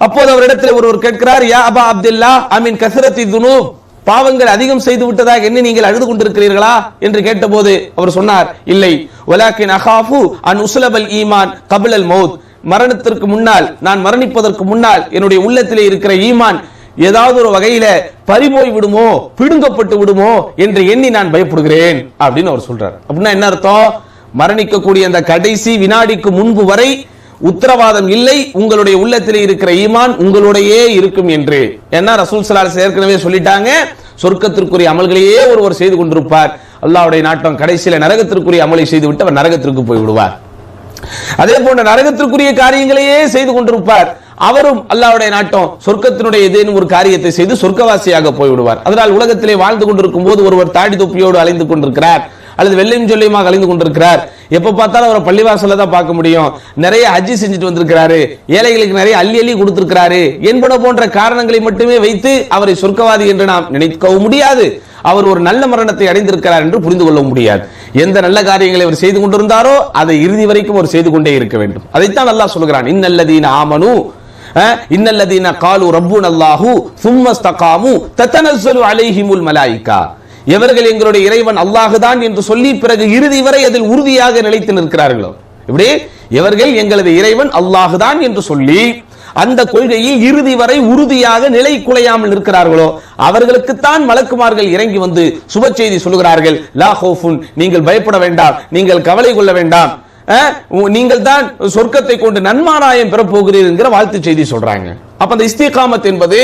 அப்போது அவரிடத்தில் ஒருவர் கேட்கிறார், யா அபா அப்துல்லா அமின் கஸரத்தி துனூப், பாவங்கள் அதிகம் செய்து விட்டதாக என்ன நீங்கள் அழுது கொண்டிருக்கிறீர்களா என்று கேட்டபோது அவர் சொன்னார், இல்லை, வலாக்கின் அகாஃபு அன் உஸ்லபல் ஈமான் கபிலல் மௌத், மரணத்திற்கு முன்னால், நான் மரணிப்பதற்கு முன்னால் என்னுடைய உள்ளத்திலே இருக்கிற ஈமான் ஏதாவது ஒரு வகையில பறிபோய் விடுமோ, பிடுங்கப்பட்டு விடுமோ என்று எண்ணி நான் பயப்படுகிறேன் அப்படின்னு அவர் சொல்றார். அப்படின்னா என்ன அர்த்தம்? மரணிக்கக்கூடிய அந்த கடைசி வினாடிக்கு முன்பு வரை உத்தரவாதம் இல்லை உங்களுடைய உள்ளத்தில் இருக்கிற ஈமான் உங்களுடையே இருக்கும் என்று. ஏன்னா ரசூல் ஸல்லல்லாஹு அலைஹி வஸல்லம் ஏற்கனவே சொல்லிட்டாங்க, சொர்க்கத்திற்குரிய அமல்களையே ஒருவர் செய்து கொண்டிருப்பார், அல்லாஹ்வுடைய நாட்டம் கடைசியில நரகத்திற்குரிய அமலை செய்து விட்டு அவர் நரகத்திற்கு போய் விடுவார். அதே போன்ற நரகத்திற்குரிய காரியங்களையே செய்து கொண்டிருப்பார், அவரும் அல்லாஹ்வுடைய நாட்டம் சொர்க்கத்தினுடைய ஏதேனும் ஒரு காரியத்தை செய்து சொர்க்கவாசியாக போய் விடுவார். அதனால் உலகத்திலே வாழ்ந்து கொண்டிருக்கும் போது ஒருவர் தாடி தொப்பியோடு அலைந்து கொண்டிருக்கிறார், அல்லது வெள்ளையும் சொல்லியுமாக அலைந்து கொண்டிருக்கிறார், எப்ப பார்த்தாலும் அவரை பள்ளிவாசல்ல தான் பார்க்க முடியும், நிறைய ஹஜ்ஜி செஞ்சுட்டு வந்திருக்கிறாரு, ஏழைகளுக்கு நிறைய அள்ளி அள்ளி கொடுத்திருக்கிறாரு என்பன போன்ற காரணங்களை மட்டுமே வைத்து அவரை சொர்க்கவாதி என்று நாம் நினைக்கவும் முடியாது. அவர் ஒரு நல்ல மரணத்தை அடைந்திருக்கிறார் என்று புரிந்து கொள்ள முடியாது. எந்த நல்ல காரியங்களை அவர் செய்து கொண்டிருந்தாரோ அதை இறுதி வரைக்கும் அவர் செய்து கொண்டே இருக்க வேண்டும். அதைத்தான் அல்லாஹ் சொல்கிறான், இன்னல்லதீன ஆமனு இன்னல்லதீன காலு ரப்புனல்லாஹு சும்ம இஸ்தகாமு ததனஸ்ஸலு அலைஹிமுல் மலாயிகா, எவர்கள் எங்களுடைய இறைவன் அல்லாஹுதான் என்று சொல்லி பிறகு இறுதி வரை அதில் உறுதியாக நிலைத்து நிற்கிறார்களோ, இப்படி எவர்கள் எங்களது இறைவன் அல்லாஹுதான் என்று சொல்லி அந்த கொள்கையில் இறுதி வரை உறுதியாக நிலை குலையாமல் இருக்கிறார்களோ அவர்களுக்குத்தான் மலக்குமார்கள் இறங்கி வந்து சுப செய்தி சொல்கிறார்கள், லா ஹௌஃபுன், நீங்கள் பயப்பட வேண்டாம், நீங்கள் கவலை கொள்ள வேண்டாம், நீங்கள் தான் சொர்க்கத்தை கொண்டு நன்மாராயம் பெற போகிறீர்கள் என்கிற வாழ்த்து செய்தி சொல்றாங்க. அப்ப அந்த இஸ்திகாமத் என்பது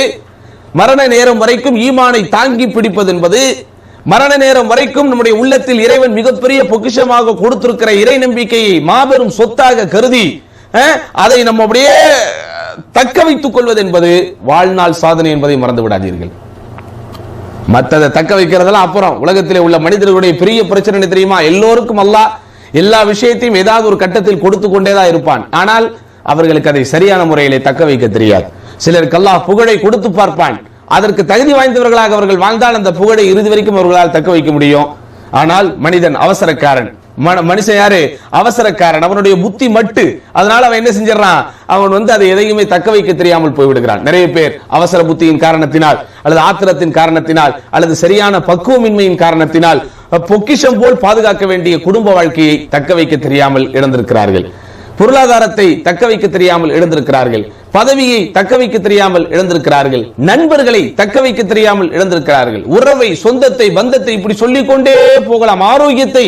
மரண நேரம் வரைக்கும் ஈமானை தாங்கி பிடிப்பது என்பது, மரண நேரம் வரைக்கும் நம்முடைய உள்ளத்தில் இறைவன் மிகப்பெரிய பொக்கிஷமாக கொடுத்திருக்கிற இறை நம்பிக்கையை மாபெரும் சொத்தாக கருதி அதை நம்ம அப்படியே தக்க வைத்துக் கொள்வது என்பது வாழ்நாள் சாதனை என்பதை மறந்து விடாதீர்கள். மற்றதை தக்க வைக்கிறதெல்லாம் அப்புறம். உலகத்திலே உள்ள மனிதர்களுடைய பெரிய பிரச்சனை தெரியுமா? எல்லோருக்கும் அல்லாஹ் எல்லா விஷயத்தையும் ஏதாவது ஒரு கட்டத்தில் கொடுத்து கொண்டேதான் இருப்பான். ஆனால் அவர்களுக்கு அதை சரியான முறையிலே தக்க வைக்க தெரியாது. சிலருக்கு அல்லாஹ் புகழை கொடுத்து பார்ப்பான், அதற்கு தகுதி வாய்ந்தவர்களாக அவர்கள் வாழ்ந்தால் அந்த புகழை இறுதி வரைக்கும் அவர்களால் தக்க வைக்க முடியும். ஆனால் மனிதன் அவசரக்காரன், மனுஷன் யாரு? அவசரக்காரன், அவனுடைய புத்தி மட்டு. அதனால அவன் என்ன செஞ்சிடறான்? அவன் அதை எதையுமே தக்க வைக்க தெரியாமல் போய்விடுகிறான். நிறைய பேர் அவசர புத்தியின் காரணத்தினால் அல்லது ஆத்திரத்தின் காரணத்தினால் அல்லது சரியான பக்குவமின்மையின் காரணத்தினால் பொக்கிஷம் போல் பாதுகாக்க வேண்டிய குடும்ப வாழ்க்கையை தக்க வைக்க தெரியாமல் இழந்திருக்கிறார்கள், பொருளாதாரத்தை தக்க வைக்க தெரியாமல் இழந்திருக்கிறார்கள், பதவியை தக்க வைக்க தெரியாமல் இழந்திருக்கிறார்கள், நண்பர்களை தக்க வைக்க தெரியாமல் இழந்திருக்கிறார்கள், உறவை, சொந்தத்தை, பந்தத்தை, இப்படி சொல்லிக் கொண்டே போகலாம், ஆரோக்கியத்தை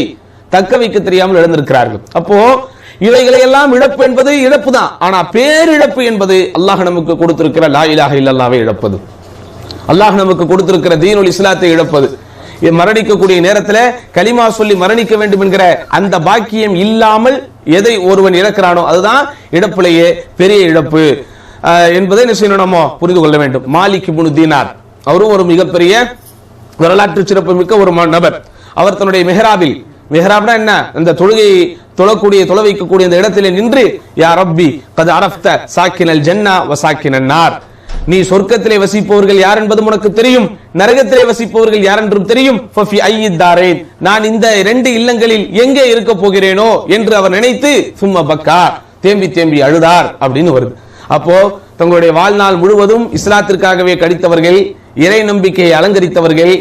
தக்க வைக்க தெரியாமல் இழந்திருக்கிறார்கள். அப்போ இவைகளை எல்லாம் இழப்பு என்பது இழப்பு தான். ஆனா பேரிழப்பு என்பது அல்லாஹ் நமக்கு கொடுத்திருக்கிற லா இலாஹ இல்லல்லாஹ்வை இழப்பது, அல்லாஹ் நமக்கு கொடுத்திருக்கிற தீனுல் இஸ்லாத்தை இழப்பது. மரணிக்கக்கூடிய நேரத்தில் கலிமா சொல்லி மரணிக்க வேண்டும் என்கிற அந்த பாக்கியம் இல்லாமல் எதை ஒருவன் இழக்கிறானோ அதுதான் இழப்பிலேயே பெரிய இழப்பு என்பதை நம்ம புரிந்து கொள்ள வேண்டும். மாலிக் இப்னு தீனார் அவரும் ஒரு மிகப்பெரிய வரலாற்று சிறப்பு மிக்க ஒரு நபர். அவர் தன்னுடைய மெஹராபில் மிஹ்ராப்னா என்ன? இந்த தொழுகை தொழ வைக்கக்கூடிய இந்த இடத்திலே நின்று யா ரப்பி கத் அரஃப்த சாக்கினல் ஜன்னா வ சாக்கினன் நார், நீ சொர்க்கத்திலே வசிப்பவர்கள் யார் என்பதும் உனக்கு தெரியும், நரகத்திலே வசிப்பவர்கள் யார் என்றும் தெரியும். ஃபஃபி ஐயித் தாரைன், நான் இந்த 2 இல்லங்களில் எங்கே இருக்க போகிறேனோ என்று அவர் நினைத்து சும்மா பக்கா, தேம்பி தேம்பி அழுதார் அப்படின்னு வருது. அப்போ தங்களுடைய வாழ்நாள் முழுவதும் இஸ்லாத்திற்காகவே கழித்தவர்கள், இறை நம்பிக்கையை அலங்கரித்தவர்கள்,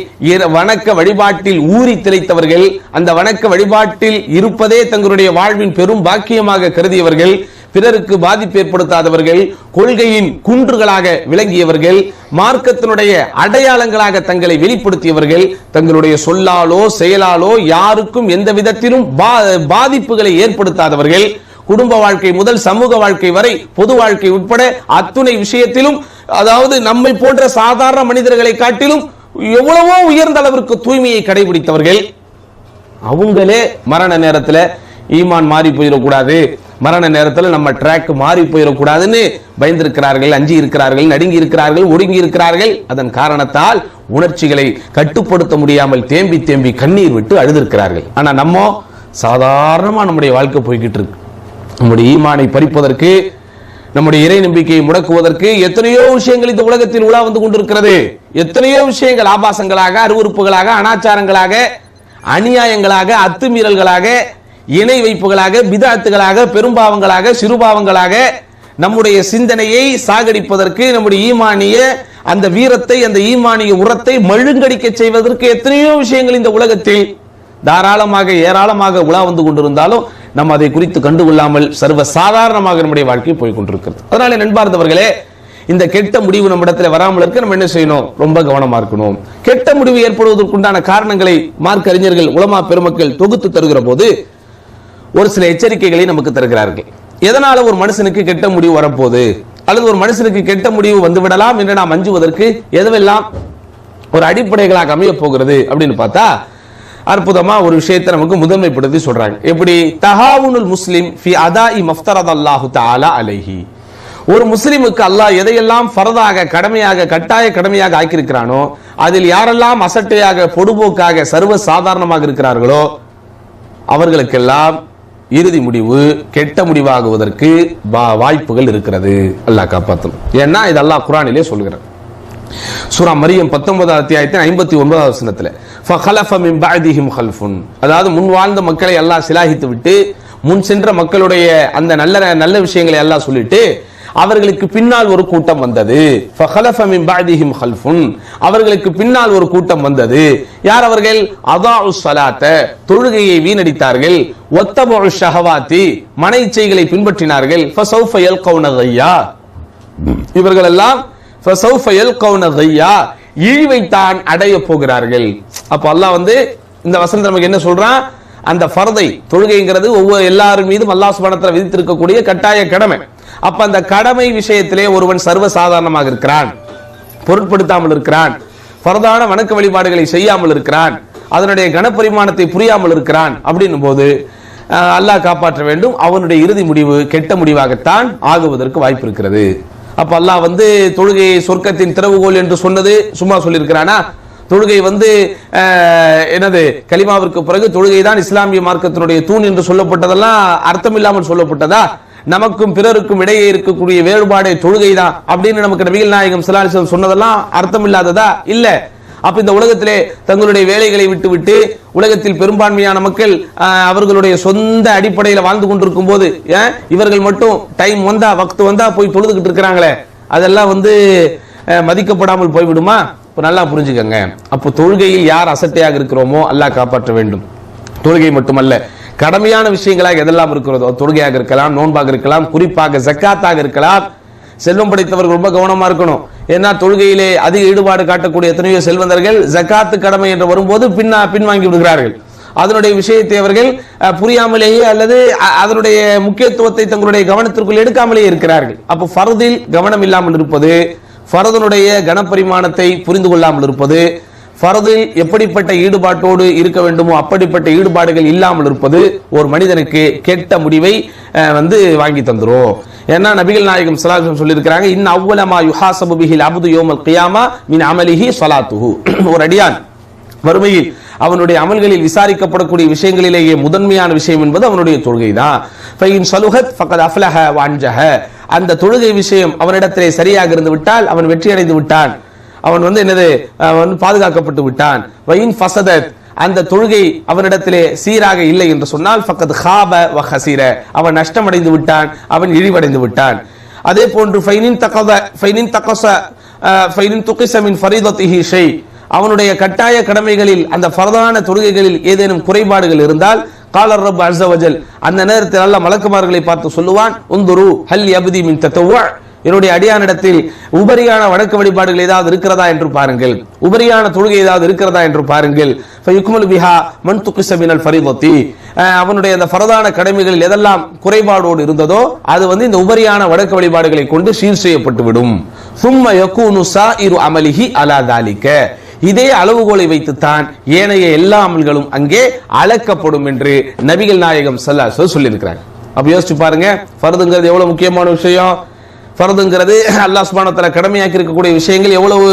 வணக்க வழிபாட்டில் ஊறி திளைத்தவர்கள், அந்த வணக்க வழிபாட்டில் இருப்பதே தங்களுடைய வாழ்வின் பெரும் பாக்கியமாக கருதியவர்கள், பிறருக்கு பாதிப்பு ஏற்படுத்தாதவர்கள், கொள்கையின் குன்றுகளாக விளங்கியவர்கள், மார்க்கத்தினுடைய அடையாளங்களாக தங்களை வெளிப்படுத்தியவர்கள், தங்களுடைய சொல்லாலோ செயலாலோ யாருக்கும் எந்த விதத்திலும் பாதிப்புகளை ஏற்படுத்தாதவர்கள், குடும்ப வாழ்க்கை முதல் சமூக வாழ்க்கை வரை பொது வாழ்க்கை உட்பட அத்துணை விஷயத்திலும், அதாவது நம்மை போன்ற சாதாரண மனிதர்களை காட்டிலும் எவ்வளவோ உயர்ந்த அளவிற்கு தூய்மையை கடைபிடித்தவர்கள், அவங்களே மரண நேரத்தில் ஈமான் மாறி போயிடக்கூடாது, மரண நேரத்தில் நம்ம ட்ராக் மாறி போயிடக்கூடாதுன்னு பயந்திருக்கிறார்கள், அஞ்சி இருக்கிறார்கள், நடுங்கி இருக்கிறார்கள், ஒடுங்கி இருக்கிறார்கள். அதன் காரணத்தால் உணர்ச்சிகளை கட்டுப்படுத்த முடியாமல் தேம்பி தேம்பி கண்ணீர் விட்டு அழுதிருக்கிறார்கள். ஆனா நம்ம சாதாரணமா நம்முடைய வாழ்க்கை போய்கிட்டு இருக்கு. நம்முடைய ஈமானை பறிப்பதற்கு, நம்முடைய இறை நம்பிக்கையை முடக்குவதற்கு எத்தனையோ விஷயங்கள் இந்த உலகத்தில் உலா வந்து கொண்டிருக்கிறது. எத்தனையோ விஷயங்கள் ஆபாசங்களாக, அருவருப்புகளாக, அனாச்சாரங்களாக, அநியாயங்களாக, அத்துமீறல்களாக, இணை வைப்புகளாக, பிதாத்துகளாக, பெரும்பாவங்களாக, சிறுபாவங்களாக நம்முடைய சிந்தனையை சாகடிப்பதற்கு, நம்முடைய ஈமானிய அந்த வீரத்தை, அந்த ஈமானிய உரத்தை மழுங்கடிக்க செய்வதற்கு எத்தனையோ விஷயங்கள் இந்த உலகத்தில் தாராளமாக ஏராளமாக உலா வந்து கொண்டிருந்தாலும் நம்ம அதை குறித்து கண்டுகொள்ளாமல் சர்வ சாதாரணமாக நம்முடைய வாழ்க்கை போய் கொண்டிருக்கிறது. அதனால நண்பார்ந்தவர்களே, இந்த கெட்ட முடிவு நம்ம இடத்துல வராமல் இருக்க நம்ம என்ன செய்யணும்? ரொம்ப கவனமா இருக்கணும். கெட்ட முடிவு ஏற்படுவதற்குண்டான காரணங்களை மார்க்க அறிஞர்கள், உலமா பெருமக்கள் தொகுத்து தருகிற போது ஒரு சில எச்சரிக்கைகளை நமக்கு தருகிறார்கள். எதனால ஒரு மனுஷனுக்கு கெட்ட முடிவு வரப்போகுது, அல்லது ஒரு மனுஷனுக்கு கெட்ட முடிவு வந்து விடலாம் என்று நாம் அஞ்சுவதற்கு எதுவெல்லாம் ஒரு அடிப்படைகளாக அமைய போகிறது அப்படின்னு பார்த்தா, அற்புதமா ஒரு விஷயத்தை நமக்கு முதன்மைப்படுத்தி சொல்றாங்க. எப்படி? தஹாவுனுல் முஸ்லிம் ஃபி அதாஇ மஃப்தரதல்லாஹு தஆலா அலைஹி, ஒரு முஸ்லிமுக்கு அல்லாஹ் எதையெல்லாம் ஃபரதாக, கடமையாக, கட்டாய கடமையாக ஆக்கியிருக்கிறானோ அதில் யாரெல்லாம் அசட்டையாக, பொடுபோக்காக, சர்வ சாதாரணமாக இருக்கிறார்களோ அவர்களுக்கெல்லாம் இறுதி முடிவு கெட்ட முடிவாகுவதற்கு வாய்ப்புகள் இருக்கிறது. அல்லாஹ் காப்பாற்றும். ஏன்னா இது அல்லாஹ் குர்ஆனிலே சொல்கிறார். சூரா மரியம் 19 அத்தியாயத்தின் 59வது வசனத்தில் ஃபഖலஃப மின் பஅதிஹிம் கல்ஃபுன், அதாவது முன் வாழ்ந்த மக்களை அல்லாஹ் சிலாகித்து விட்டு முன் சென்ற மக்களுடைய அந்த நல்ல விஷயங்களை அல்லாஹ் சொல்லிட்டு அவர்களுக்கு பின்னால் ஒரு கூட்டம் வந்தது. ஃபഖலஃப மின் பஅதிஹிம் கல்ஃபுன், அவர்களுக்கு பின்னால் ஒரு கூட்டம் வந்தது. யார் அவர்கள்? அதாஉஸ் ஸலாத்த, தொழுகையை வீணடித்தார்கள். வத்தபஉ ஷஹவாத்தி, மன இச்சைகளை பின்பற்றினார்கள். ஃபஸௌஃப யல்கௌன கய்யா, இவர்கள் எல்லாம் ஃபஸௌஃப யல்கௌன கய்யா, இழிவைத்தான் அடைய போகிறார்கள். அப்ப அல்லாஹ் வந்து இந்த வசனத்தை நமக்கு என்ன சொல்றான்? அந்த ஃபர்தை, தொழுகைங்கிறது ஒவ்வொரு எல்லாரும் மீதும் அல்லாஹ் சுப்ஹானஹு வ தஆலா விதித்திருக்கக்கூடிய கட்டாய கடமை. அப்ப அந்த கடமை விஷயத்திலே ஒருவன் சர்வ சாதாரணமாக இருக்கிறான், பொருட்படுத்தாமல் இருக்கிறான், ஃபர்தான வணக்க வழிபாடுகளை செய்யாமல் இருக்கிறான், அதனுடைய கனப்பரிமாணத்தை புரியாமல் இருக்கிறான். அப்படின்னும் போது அல்லாஹ் காப்பாற்ற வேண்டும். அவனுடைய இறுதி முடிவு கெட்ட முடிவாகத்தான் ஆகுவதற்கு வாய்ப்பு இருக்கிறது. அப்ப அல்லாஹ் வந்து தொழுகை சொர்க்கத்தின் திறவுகோல் என்று சொன்னது சும்மா சொல்லியிருக்கிறானா? தொழுகை வந்து என்னது, கலிமாவிற்கு பிறகு தொழுகை தான் இஸ்லாமிய மார்க்கத்தினுடைய தூண் என்று சொல்லப்பட்டதெல்லாம் அர்த்தம் இல்லாமல் சொல்லப்பட்டதா? நமக்கும் பிறருக்கும் இடையே இருக்கக்கூடிய வேறுபாடே தொழுகை தான் அப்படின்னு நமக்கு நபிகள் நாயகம் ஸல்லல்லாஹு அலைஹி வஸல்லம் சொன்னதெல்லாம் அர்த்தம் இல்லாததா? இல்ல. அப்ப இந்த உலகத்திலே தங்களுடைய வேலைகளை விட்டுவிட்டு உலகத்தில் பெரும்பான்மையான மக்கள் அவர்களுடைய சொந்த அடிப்படையில் வாழ்ந்து கொண்டிருக்கும் போது இவர்கள் மட்டும் டைம் வந்தா, வக்து வந்தா போய் தொழுதுகிட்டு இருக்கிறாங்களே, அதெல்லாம் வந்து மதிக்கப்படாமல் போய்விடுமா? நல்லா புரிஞ்சுக்கங்க. அப்போ தொழுகையில் யார் அசட்டையாக இருக்கிறோமோ அல்லாஹ் காப்பாற்ற வேண்டும். தொழுகை மட்டுமல்ல, கடமையான விஷயங்களாக எதெல்லாம் இருக்கிறதோ, தொழுகையாக இருக்கலாம், நோன்பாக இருக்கலாம், குறிப்பாக ஜக்காத்தாக இருக்கலாம். செல்வம் படைத்தவர்கள் ரொம்ப கவனமா இருக்கணும். ஏன்னா தொழுகையிலே அதிக ஈடுபாடு காட்டக்கூடிய எத்தனையோ செல்வந்தர்கள் ஜக்காத்து கடமை என்று வரும்போது பின்வாங்கி விடுகிறார்கள். அதனுடைய விஷயத்தை அவர்கள் புரியாமலேயே அல்லது அதனுடைய முக்கியத்துவத்தை தங்களுடைய கவனத்திற்குள் எடுக்காமலேயே இருக்கிறார்கள். அப்போ ஃபர்தில் கவனம் இல்லாமல் இருப்பது, ஃபர்தனுடைய கனப்பரிமாணத்தை புரிந்து கொள்ளாமல் இருப்பது, ஃபர்தில் எப்படிப்பட்ட ஈடுபாட்டோடு இருக்க வேண்டுமோ அப்படிப்பட்ட ஈடுபாடுகள் இல்லாமல் இருப்பது ஒரு மனிதனுக்கு கெட்ட முடிவை வந்து வாங்கி தந்துரும். ஏன்னா நபிகள் நாயகம் ஸல்லல்லாஹு அலைஹி வஸல்லம் சொல்லியிருக்கிறாங்க, இன் அவ்வல மா யுஹாஸபு பிஹில் அப்து யௌமல் கியாமா மின் அமலிஹி ஸலாத்துஹு, ஒரு அடியான் மறுமையில் அவனுடைய அமல்களில் விசாரிக்கப்படக்கூடிய விஷயங்களிலேயே முதன்மையான விஷயம் என்பது அவனுடைய தொழுகை தான். ஃபைன் சலுஹத் ஃபகத் அஃப்லஹ வ அன்ஜஹ. அந்த தொழுகை விஷயம் அவனிடத்திலே சரியாக இருந்து விட்டால் அவன் வெற்றி அடைந்து விட்டான், அவன் என்னது பாதுகாக்கப்பட்டு விட்டான். வைன் ஃபஸதத், அந்த தொழுகை அவனிடத்திலே சீராக இல்லை என்று சொன்னால் ஃபகத் ஹாப வ ஹஸிர, அவன் நஷ்டமடைந்து விட்டான், அவன் இழிவடைந்து விட்டான். அதே போன்று ஃபைனின் துகிஸ மின் ஃபரீதத்திஹி ஷை, அவனுடைய கட்டாய கடமைகளில் அந்த ஃபர்தான தொழுகைகளில் ஏதேனும் குறைபாடுகள் இருந்தால் கால ரப் அஸ்ஸ வஜல், அந்த நேரத்தில் அல்லாஹ் மலக்குமார்களை பார்த்து சொல்லுவான், உந்துரு ஹல் யப்தி மின் தத்தவ்வ, என்னுடைய அடியானிடத்தில் உபரியான வணக்க வழிபாடுகள் ஏதாவது இருக்கிறதா என்று பாருங்கள், உபரியான தொழுகை ஏதாவது இருக்கிறதா என்று பாருங்கள். ஃபயுக்மல் பிஹா மன் துகிஸ மினல் ஃபரீதத்தி, அவனுடைய அந்த ஃபர்தான கடமைகளில் எதெல்லாம் குறைபாடோடு இருந்ததோ அது இந்த உபரியான வணக்க வழிபாடுகளை கொண்டு சீர் செய்யப்பட்டு விடும். சும்ம யகூனு சாயிரு அமலிஹி அலா தாலிக, இதே அளவுகோலை வைத்துத்தான் ஏனைய எல்லா அமல்களும் அங்கே அளக்கப்படும் என்று நபிகள் நாயகம் ஸல்லல்லாஹு அலைஹி வஸல்லம் சொல்லியிருக்கிறாங்க. அப்ப யோசிச்சு பாருங்க, ஃபர்துங்கிறது எவ்வளவு முக்கியமான விஷயம். ஃபர்துங்கிறது அல்லாஹ் சுப்ஹானஹு வ தஆலா கடமையாக்கி இருக்கக்கூடிய விஷயங்கள் எவ்வளவு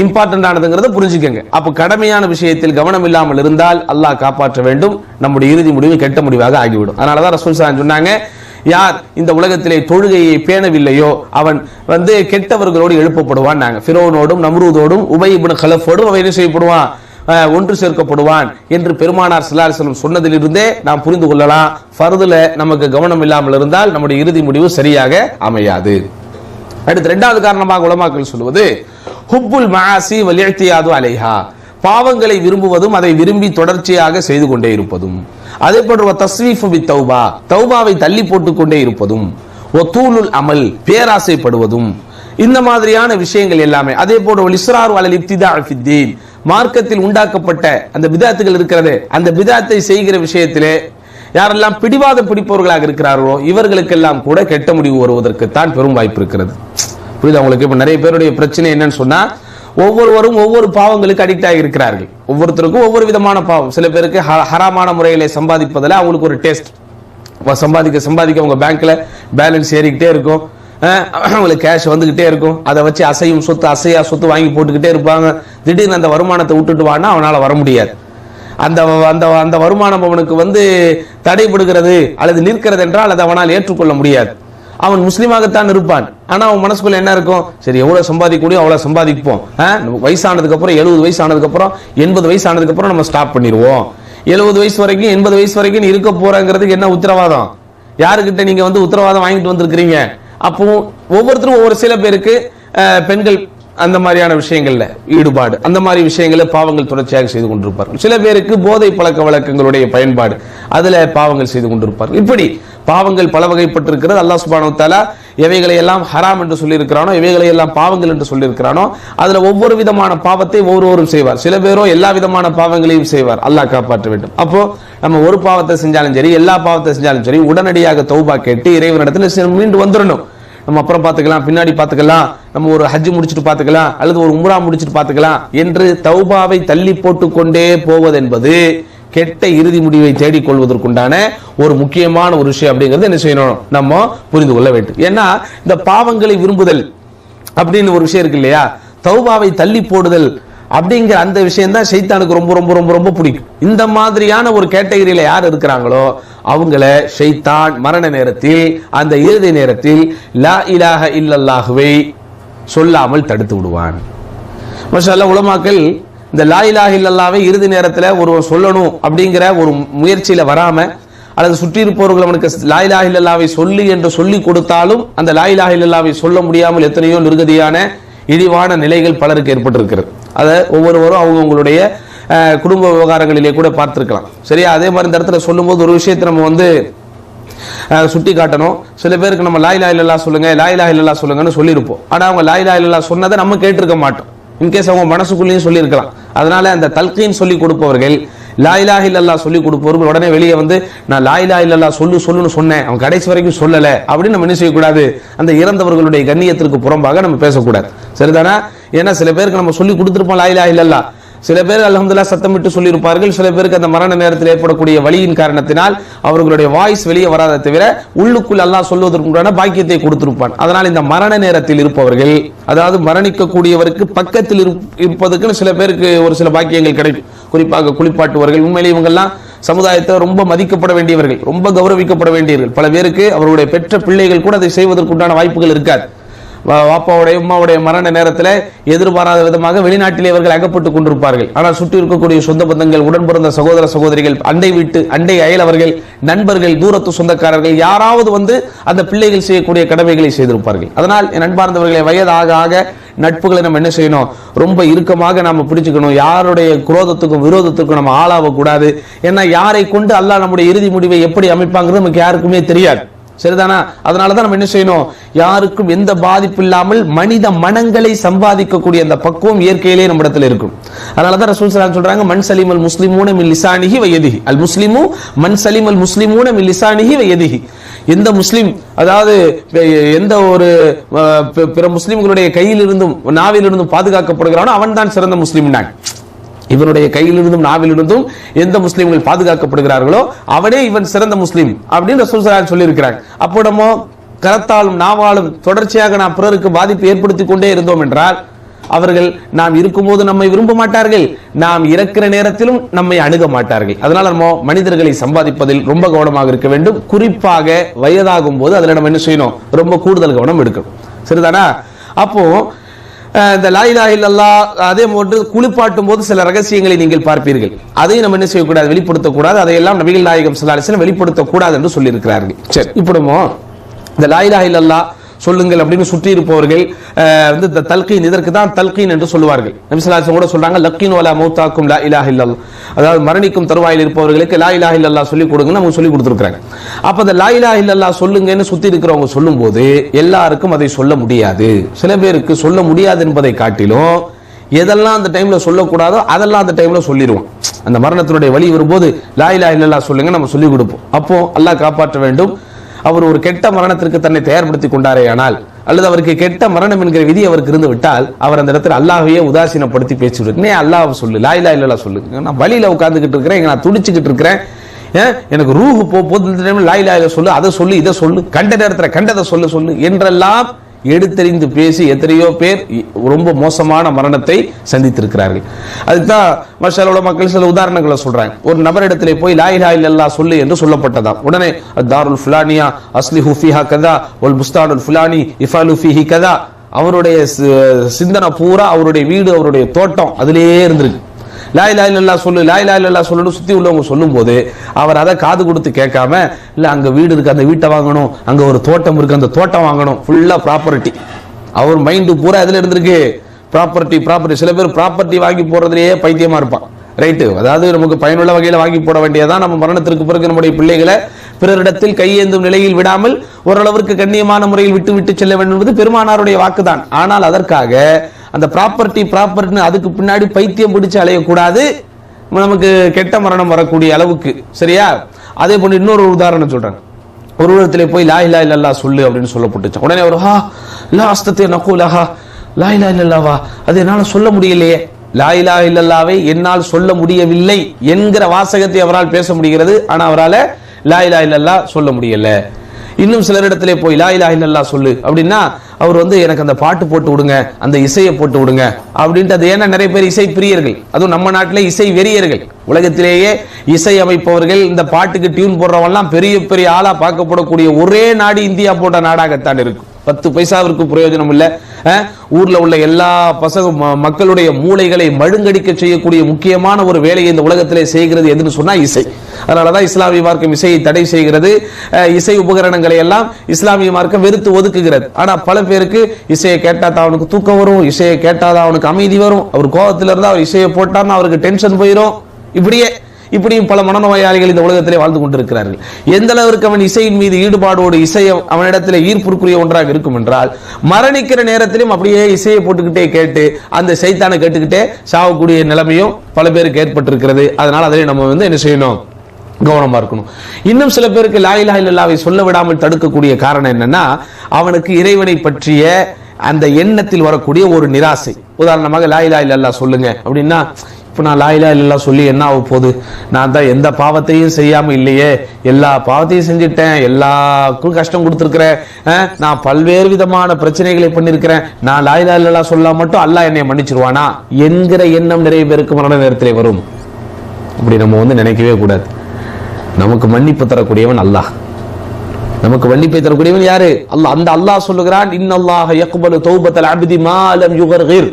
இம்பார்ட்டன்ட் ஆனதுங்கிறத புரிஞ்சுக்கங்க. அப்ப கடமையான விஷயத்தில் கவனம் இல்லாமல் இருந்தால் அல்லாஹ் காப்பாற்ற வேண்டும், நம்முடைய இறுதி முடிவு கெட்ட முடிவாக ஆகிவிடும். அதனாலதான் ரசூல் ஸல்லல்லாஹு அலைஹி வஸல்லம் சொன்னாங்க, யார் இந்த உலகத்திலே தொழுகையை பேணவில்லையோ அவன் கெட்டவர்களோடு எழுப்பப்படுவான். நாங்க ஃபிரௌனோடும் நம்ரூதோடும் உபய் இப்னு கலஃபோடும் அவன் என்ன செய்யப்படுவான், ஒன்று சேர்க்கப்படுவான் என்று பெருமானார் ஸல்லல்லாஹு அலைஹி வஸல்லம் சொன்னதிலிருந்தே நாம் புரிந்து கொள்ளலாம், ஃபர்துல நமக்கு கவனம் இல்லாமல் இருந்தால் நம்முடைய இறுதி முடிவு சரியாக அமையாது. அடுத்து இரண்டாவது காரணமாக உலமாக்கள் சொல்வது ஹுப்புல் மஆசி வல் இஅ்தியாது அலைஹா, பாவங்களை விரும்புவதும் அதை விரும்பி தொடர்ச்சியாக செய்து கொண்டே இருப்பதும். அதே போன்று தஸ்வீஃபு பித் தௌபா, தௌபாவை தள்ளி போட்டுக் கொண்டே இருப்பதும். வதூலுல் அமல், பேராசைப்படுவதும். இந்த மாதிரியான விஷயங்கள் எல்லாமே. அதே போன்று இஸ்ராரு அலல் இப்திதா ஃபித்தீன், மார்க்கத்தில் உண்டாக்கப்பட்ட அந்த பிதாத்துகள் இருக்கிறது, அந்த பிதாத்தை செய்கிற விஷயத்திலே யாரெல்லாம் பிடிவாதம் பிடிப்பவர்களாக இருக்கிறார்களோ இவர்களுக்கெல்லாம் கூட கெட்ட முடிவு வருவதற்கு தான் பெரும் வாய்ப்பு இருக்கிறது. புரியுது உங்களுக்கு? இப்ப நிறைய பேருடைய பிரச்சனை என்னன்னு சொன்னா, ஒவ்வொருவரும் ஒவ்வொரு பாவங்களுக்கு அடிக்ட் ஆகி இருக்கிறார்கள். ஒவ்வொருத்தருக்கும் ஒவ்வொரு விதமான பாவம். சில பேருக்கு ஹராமான முறையில சம்பாதிப்பதில் அவங்களுக்கு ஒரு டேஸ்ட், சம்பாதிக்க அவங்க பேங்க்ல பேலன்ஸ் ஏறிக்கிட்டே இருக்கும், அவங்களுக்கு கேஷ் வந்துகிட்டே இருக்கும், அதை வச்சு அசையும் சொத்து அசையா சொத்து வாங்கி போட்டுக்கிட்டே இருப்பாங்க. திடீர்னு அந்த வருமானத்தை விட்டுட்டு வானா அவனால வர முடியாது. அந்த அந்த வருமானம் அவனுக்கு தடைபடுகிறது அல்லது நிற்கிறது என்றால் அதை அவனால் ஏற்றுக்கொள்ள முடியாது. அவன் முஸ்லீமாகத்தான் இருப்பான், ஆனா அவன் மனசுக்குள்ள என்ன இருக்கும், சரி எவ்வளவு சம்பாதிக்க முடியும் அவ்வளவு சம்பாதிப்போம், வயசானதுக்கு அப்புறம் 70 வயசு ஆனதுக்கு அப்புறம் 80 வயசு ஆனதுக்கு அப்புறம் நம்ம ஸ்டாப் பண்ணிடுவோம். 70 வயசு வரைக்கும் 80 வயசு வரைக்கும் இருக்க போறங்கிறதுக்கு என்ன உத்தரவாதம்? யாருக்கிட்ட நீங்க உத்தரவாதம் வாங்கிட்டு வந்திருக்கிறீங்க? அப்போ ஒவ்வொருத்தரும் ஒவ்வொரு, சில பேருக்கு பெண்கள் அந்த மாதிரியான விஷயங்கள்ல ஈடுபாடு, அந்த மாதிரி விஷயங்கள பாவங்கள் தொடர்ச்சியாக செய்து கொண்டிருப்பார்கள். சில பேருக்கு போதை பழக்க வழக்கங்களுடைய பயன்பாடு, அதுல பாவங்கள் செய்து கொண்டிருப்பார்கள். இப்படி பாவங்கள் பல வகைப்பட்டிருக்கிறது. அல்லாஹ் சுப்ஹானஹு வ தஆலா எவைகளை எல்லாம் ஹராம் என்று சொல்லி இருக்கிறானோ, எவைகளை எல்லாம் பாவங்கள் என்று சொல்லி இருக்கிறானோ, அதுல ஒவ்வொரு விதமான பாவத்தை ஒவ்வொருவரும் செய்வார். சில பேரோ எல்லா விதமான பாவங்களையும் செய்வார். அல்லாஹ் காப்பாற்ற வேண்டும். அப்போ நம்ம ஒரு பாவத்தை செஞ்சாலும் சரி, எல்லா பாவத்தை செஞ்சாலும் சரி, உடனடியாக தௌபா கேட்டு இறைவனிடத்துல மீண்டு வந்துடணும். நம்ம அப்புறம் பார்த்துக்கலாம், பின்னாடி பார்த்துக்கலாம், நம்ம ஒரு ஹஜ் முடிச்சுட்டு பார்த்துக்கலாம், அல்லது ஒரு உம்ரா முடிச்சுட்டு பார்த்துக்கலாம் என்று தௌபாவை தள்ளி போட்டுக் கொண்டே போவது என்பது கெட்ட இறுதி முடிவை தேடிக்கொள்வதற்குண்டான ஒரு முக்கியமான ஒரு விஷயம். அப்படிங்கிறது என்ன செய்யணும், நம்ம புரிந்து கொள்ள வேண்டும். ஏன்னா இந்த பாவங்களை விரும்புதல் அப்படின்னு ஒரு விஷயம் இருக்கு இல்லையா, தௌபாவை தள்ளி போடுதல் அப்படிங்கிற அந்த விஷயம் தான் ஷைத்தானுக்கு ரொம்ப ரொம்ப ரொம்ப ரொம்ப பிடிக்கும். இந்த மாதிரியான ஒரு கேட்டகரியில யார் இருக்கிறாங்களோ அவங்கள ஷைத்தான் மரண நேரத்தில், அந்த இறுதி நேரத்தில் லா இலாஹ இல்லல்லாஹுவை சொல்லாமல் தடுத்து விடுவான். மாஷாஅல்லாஹ் உலமாக்கள் இந்த லா இலாஹ இல்லல்லாஹ்வை இறுதி நேரத்தில் ஒருவர் சொல்லணும் அப்படிங்கிற ஒரு முயற்சியில வராம, அல்லது சுற்றி இருப்பவர்கள் அவனுக்கு லா இலாஹ இல்லல்லாஹ்வை சொல்லி என்று சொல்லி கொடுத்தாலும் அந்த லா இலாஹ இல்லல்லாஹ்வை சொல்ல முடியாமல் எத்தனையோ நிர்கதியான இழிவான நிலைகள் பலருக்கு ஏற்பட்டிருக்கிறது. அதை ஒவ்வொருவரும் அவங்களுடைய குடும்ப விவகாரங்களிலே கூட பார்த்திருக்கலாம். சரியா? அதே மாதிரி இந்த இடத்துல சொல்லும் போது ஒரு விஷயத்தை நம்ம சுட்டி காட்டணும். சில பேருக்கு நம்ம லா இலாஹ இல்லல்லாஹ் சொல்லுங்க, லா இலாஹ இல்லல்லாஹ் சொல்லுங்கன்னு சொல்லியிருப்போம். ஆனா அவங்க லா இலாஹ இல்லல்லாஹ் சொன்னதை நம்ம கேட்டிருக்க மாட்டோம். இன்கேஸ் அவங்க மனசுக்குள்ளேயும் சொல்லியிருக்கலாம். அதனால அந்த தல்கீன் சொல்லி கொடுப்பவர்கள், லா இலாஹ இல்லல்லாஹ் சொல்லி கொடுப்பவர்கள் உடனே வெளியே நான் லா இலாஹ இல்லல்லாஹ் சொல்லுன்னு சொன்னேன், அவன் கடைசி வரைக்கும் சொல்லல அப்படின்னு நம்ம என்ன செய்யக்கூடாது, அந்த இறந்தவர்களுடைய கண்ணியத்திற்கு புறம்பாக நம்ம பேசக்கூடாது. சரிதானா? ஏன்னா சில பேருக்கு நம்ம சொல்லி கொடுத்துருப்போம் லா இலாஹ இல்லல்லாஹ், சில பேர் அல்ஹம்துலில்லாஹ் சத்தமிட்டு சொல்லியிருப்பார்கள். சில பேருக்கு அந்த மரண நேரத்தில் ஏற்படக்கூடிய வலியின் காரணத்தினால் அவர்களுடைய வாய்ஸ் வெளியே வராத தவிர உள்ளுக்குள் அல்லாஹ் சொல்வதற்குண்டான பாக்கியத்தை கொடுத்திருப்பான். அதனால் இந்த மரண நேரத்தில் இருப்பவர்கள், அதாவது மரணிக்கக்கூடியவருக்கு பக்கத்தில் இருப்பதற்கு சில பேருக்கு ஒரு சில பாக்கியங்கள் கிடைக்கும். குறிப்பாக குளிப்பாட்டுவர்கள், உண்மையிலே இவங்கெல்லாம் சமுதாயத்தை ரொம்ப மதிக்கப்பட வேண்டியவர்கள், ரொம்ப கௌரவிக்கப்பட வேண்டியவர்கள். பல பேருக்கு அவருடைய பெற்ற பிள்ளைகள் கூட அதை செய்வதற்குண்டான வாய்ப்புகள் இருக்காது. வாப்பாவுடைய உமாவுடைய மரண நேரத்தில் எதிர்பாராத விதமாக வெளிநாட்டிலே அவர்கள் அகப்பட்டுக் கொண்டிருப்பார்கள். ஆனால் சுற்றி இருக்கக்கூடிய சொந்த பந்தங்கள், உடன் பிறந்த சகோதர சகோதரிகள், அண்டை வீட்டு அண்டை அயலவர்கள், நண்பர்கள், தூரத்து சொந்தக்காரர்கள் யாராவது வந்து அந்த பிள்ளைகள் செய்யக்கூடிய கடமைகளை செய்திருப்பார்கள். அதனால் என் அன்பார்ந்தவர்களை வயதாக ஆக நட்புகளை நம்ம என்ன செய்யணும், ரொம்ப இறுக்கமாக நாம பிடிச்சுக்கணும். யாருடைய குரோதத்துக்கும் விரோதத்துக்கும் நம்ம ஆளாக கூடாது. ஏன்னா யாரை கொண்டு அல்லாஹ் நம்முடைய இறுதி முடிவை எப்படி அமைப்பாங்கிறது நமக்கு யாருக்குமே தெரியாது. சரிதானா? அதனாலதான் நம்ம என்ன செய்யணும், யாருக்கும் எந்த பாதிப்பு இல்லாமல் மனித மனங்களை சம்பாதிக்கக்கூடிய அந்த பக்குவம் இயற்கையிலே நம்மிடத்தில் இருக்கும். அதனாலதான் ரசூல் ஸல்லல்லாஹு அலைஹி வஸல்லம் சொல்றாங்க, மன் சலிமல் முஸ்லிமூன மின் லிசானிஹி வ யதிஹி. அல் முஸ்லிமு மன் சலிமல் முஸ்லிமூன மின் லிசானிஹி வ யதிஹி. எந்த முஸ்லிம், அதாவது எந்த ஒரு பிற முஸ்லிம்களுடைய கையிலிருந்தும் நாவிலிருந்தும் பாதுகாக்கப்படுகிறானோ அவன் தான் சிறந்த முஸ்லிம். இவனுடைய கையிலிருந்தும் நாவிலிருந்தும் எந்த முஸ்லிம்கள் பாதுகாக்கப்படுகிறார்களோ அவனே இவன் சிறந்த முஸ்லிம் அப்படின்னு ரசூல் ஸல்லல்லாஹு அலைஹி வஸல்லம் சொல்லியிருக்கிறாங்க. அப்போ நம்ம கரத்தாலும் நாவாலும் தொடர்ச்சியாக நாம் பிறருக்கு பாதிப்பு ஏற்படுத்தி கொண்டே இருந்தோம் என்றால் அவர்கள் நாம் இருக்கும்போது நம்மை விரும்ப மாட்டார்கள், நாம் இறக்கிற நேரத்திலும் நம்மை அணுக மாட்டார்கள். அதனால நம்ம மனிதர்களை சம்பாதிப்பதில் ரொம்ப கவனமாக இருக்க வேண்டும். குறிப்பாக வயதாகும் போது அதில் நம்ம என்ன செய்யணும், ரொம்ப கூடுதல் கவனம் எடுக்கணும். சரிதானா? அப்போ இந்த லா இலாஹ இல்லல்லாஹ், அதே போன்று குளிப்பாட்டும் போது சில ரகசியங்களை நீங்கள் பார்ப்பீர்கள். அதையும் நம்ம என்ன செய்யக்கூடாது, வெளிப்படுத்தக்கூடாது. அதையெல்லாம் நபிகள் நாயகம் ஸல்லல்லாஹு அலைஹி வஸல்லம் வெளிப்படுத்தக்கூடாது என்று சொல்லி இருக்கிறார்கள். சரி, இப்போ இந்த லா இலாஹ இல்லல்லாஹ் சொல்லுங்கள் அப்படின்னு சுற்றி இருப்பவர்கள் வந்து தல்கீன், இதற்கு தான் தல்கீன் என்று சொல்லுவார்கள். நபி ஸல்லல்லாஹு அலைஹி வஸல்லம் கூட சொல்றாங்க, லக்கீன் வலா மௌதாக்கும் லா இலாஹ இல்லல்லாஹ். அதாவது மரணிக்கும் தருவாயில் இருப்பவர்களுக்கு லா இலாஹ இல்லல்லாஹ் சொல்லி கொடுங்கன்னு அவங்க சொல்லி கொடுத்துருக்காங்க. அப்ப அந்த லா இலாஹ இல்லல்லாஹ் சொல்லுங்கன்னு சுத்தி இருக்கிறவங்க சொல்லும் போது எல்லாருக்கும் அதை சொல்ல முடியாது. சில பேருக்கு சொல்ல முடியாது என்பதை காட்டிலும் எதெல்லாம் அந்த டைம்ல சொல்லக்கூடாதோ அதெல்லாம் அந்த டைம்ல சொல்லிடுவோம். அந்த மரணத்தினுடைய வலி வரும்போது லா இலாஹ இல்லல்லாஹ் சொல்லுங்க நம்ம சொல்லி கொடுப்போம். அப்போ அல்லாஹ் காப்பாற்ற வேண்டும். அவர் ஒரு கெட்ட மரணத்திற்கு தன்னை தயார்படுத்தி கொண்டாரே ஆனால், அல்லது அவருக்கு கெட்ட மரணம் என்கிற விதி அவருக்கு இருந்து விட்டால் அவர் அந்த இடத்துல அல்லாஹ்வையே உதாசீனப்படுத்தி பேசிவிடுங்க. அல்லாஹ் சொல்லு, லா இலாஹ இல்லல்லாஹ் சொல்லு. நான் வழியில உட்கார்ந்துகிட்டு இருக்கிறேன், நான் துடிச்சுக்கிட்டு இருக்கிறேன், எனக்கு ரூஹு போது லா இலாஹ இல்லல்லாஹ் சொல்லு, அதை சொல்லு, இதை சொல்லு, கண்ட நேரத்தில் கண்டதை சொல்லு என்றெல்லாம் எடுத்தறிந்து பேசி எத்தனையோ பேர் ரொம்ப மோசமான மரணத்தை சந்தித்திருக்கிறார்கள். அதுதான் மஷாலோட மக்கள் சில உதாரணங்களை சொல்றாங்க. ஒரு நபரிடத்திலே போய் லா இலாஹ இல்லல்லாஹ் சொல்லு என்று சொல்லப்பட்டதாம். உடனே தாருல் ஃபுலானியா அஸ்லிஹு ஃபீஹா கதா வல் புஸ்தானுல் ஃபுலானி இஃபாலு ஃபீஹி கதா. அவருடைய சிந்தனை பூரா அவருடைய வீடு, அவருடைய தோட்டம் அதிலேயே இருந்திருக்கு. லா இலாஹ இல்லல்லாஹ் சொல்லு, லா இலாஹ இல்லல்லாஹ் சொல்லுன்னு சுத்தி உள்ளவங்க சொல்லும் போது அவர் அதை காது கொடுத்து கேட்காம, இல்ல அங்க வீடு இருக்கு அந்த வீட்டை வாங்கணும், அங்க ஒரு தோட்டம் இருக்கு அந்த தோட்டம் வாங்கணும், ஃபுல்லா ப்ராப்பர்ட்டி. அவர் மைண்டு பூரா எதுல இருந்திருக்கு, ப்ராப்பர்ட்டி. சில பேர் ப்ராப்பர்ட்டி வாங்கி போறதுலயே பைத்தியமா இருப்பான். ரைட்டு, அதாவது நமக்கு பயனுள்ள வகையில வாங்கி போட வேண்டியதான். நம்ம மரணத்திற்கு பிறகு நம்முடைய பிள்ளைகளை பிறரிடத்தில் கையேந்தும் நிலையில் விடாமல் ஓரளவிற்கு கண்ணியமான முறையில் விட்டு விட்டு செல்ல வேண்டும் என்பது பெருமானாருடைய வாக்குதான். ஆனால் அதற்காக அந்த ப்ராப்பர்ட்டி அதுக்கு பின்னாடி பைத்தியம் பிடிச்சு அலையக்கூடாது, நமக்கு கெட்ட மரணம் வரக்கூடிய அளவுக்கு. சரியா? அதே போன்று இன்னொரு உதாரணம் சொல்றாங்க. ஒரு இடத்துல போய் லா இலாஹ இல்லல்லாஹ் சொல்லு அப்படின்னு சொல்லப்பட்டுச்சு. உடனே அவர் லா அஸ்தத்தி நகூலஹா, லா இலாஹ இல்லல்லாஹ் அது என்னால சொல்ல முடியலையே, லா இலாஹ இல்லல்லாஹ்வை என்னால் சொல்ல முடியவில்லை என்கிற வாசகத்தை அவரால் பேச முடிகிறது, ஆனா அவரால் லா இலாஹ இல்லல்லாஹ் சொல்ல முடியல. இன்னும் சிலரிடத்திலே போய் லா இலாஹ இல்லல்லாஹ் சொல்லு அப்படின்னா அவர் வந்து எனக்கு அந்த பாட்டு போட்டு விடுங்க, அந்த இசையை போட்டு விடுங்க அப்படின்ட்டு. அது ஏன்னா நிறைய பேர் இசை பிரியர்கள், அதுவும் நம்ம நாட்டிலே இசை வெறியர்கள். உலகத்திலேயே இசை அமைப்பவர்கள், இந்த பாட்டுக்கு டியூன் போடுறவெல்லாம் பெரிய பெரிய ஆளா பார்க்கப்படக்கூடிய ஒரே நாடு இந்தியா போன்ற நாடாகத்தான் இருக்கும். 10 பைசாவிற்கு பிரயோஜனம் இல்லை. ஊர்ல உள்ள எல்லா மக்களுடைய மூளைகளை மழுங்கடிக்க செய்யக்கூடிய முக்கியமான ஒரு வேலையை இந்த உலகத்திலே செய்கிறது எதுன்னு சொன்னா இசை. அதனாலதான் இஸ்லாமிய மார்க்கம் இசையை தடை செய்கிறது. இசை உபகரணங்களை எல்லாம் இஸ்லாமிய மார்க்கம் வெறுத்து ஒதுக்குகிறது. ஆனா பல பேருக்கு இசையை கேட்டாதான் அவனுக்கு தூக்கம் வரும், இசையை கேட்டாதான் அவனுக்கு அமைதி வரும், அவர் கோபத்தில் இருந்தா அவர் இசையை போட்டார்னா அவருக்கு டென்ஷன் போயிடும். இப்படியும் பல மனநோயாளிகள் இந்த உலகத்திலே வாழ்ந்து கொண்டிருக்கிறார்கள். எந்த அளவிற்கு அவன் இசையின் மீது ஈடுபாடோடு இசை அவனிடத்தில் ஈர்ப்புக்குரிய ஒன்றாக இருக்கும் என்றால், மரணிக்கிற நேரத்திலும் அப்படியே இசையை போட்டுக்கிட்டே கேட்டு அந்த சைத்தானை கேட்டுக்கிட்டே சாவக்கூடிய நிலைமையும் பல பேருக்கு ஏற்பட்டிருக்கிறது. அதனால அதிலே நம்ம என்ன செய்யணும், கவனமா இருக்கணும். இன்னும் சில பேருக்கு லா இலாஹ இல்லல்லாஹ்வை சொல்ல விடாமல் தடுக்கக்கூடிய காரணம் என்னன்னா, அவனுக்கு இறைவனை பற்றிய அந்த எண்ணத்தில் வரக்கூடிய ஒரு நிராசை. உதாரணமாக லா இலாஹ இல்லல்லாஹ் சொல்லுங்க அப்படின்னா, இப்போ நான் லா இலாஹ இல்லல்லாஹ் சொல்லி என்ன ஆக போகுது, நான் தான் எந்த பாவத்தையும் செய்யாம இல்லையே, எல்லா பாவத்தையும் செஞ்சுட்டேன், எல்லாருக்கும் கஷ்டம் கொடுத்துருக்கிறேன், நான் பல்வேறு விதமான பிரச்சனைகளை பண்ணியிருக்கிறேன், நான் லா இலாஹ இல்லல்லாஹ் சொல்ல மட்டும் அல்லாஹ் என்னை மன்னிச்சிருவானா என்கிற எண்ணம் நிறைய பேருக்கு மரண நேரத்திலே வரும். அப்படி நம்ம நினைக்கவே கூடாது. நமக்கு மன்னிப்பு தரக்கூடியவன் அல்லாஹ். நமக்கு மன்னிப்பை தரக்கூடியவன் யாரு? அல்லாஹ். அந்த அல்லாஹ் சொல்லுகிறான், இன்னல்லாஹ யக்பலு தௌபத்தல் அப்தி மா லம் யுகர்கிர்.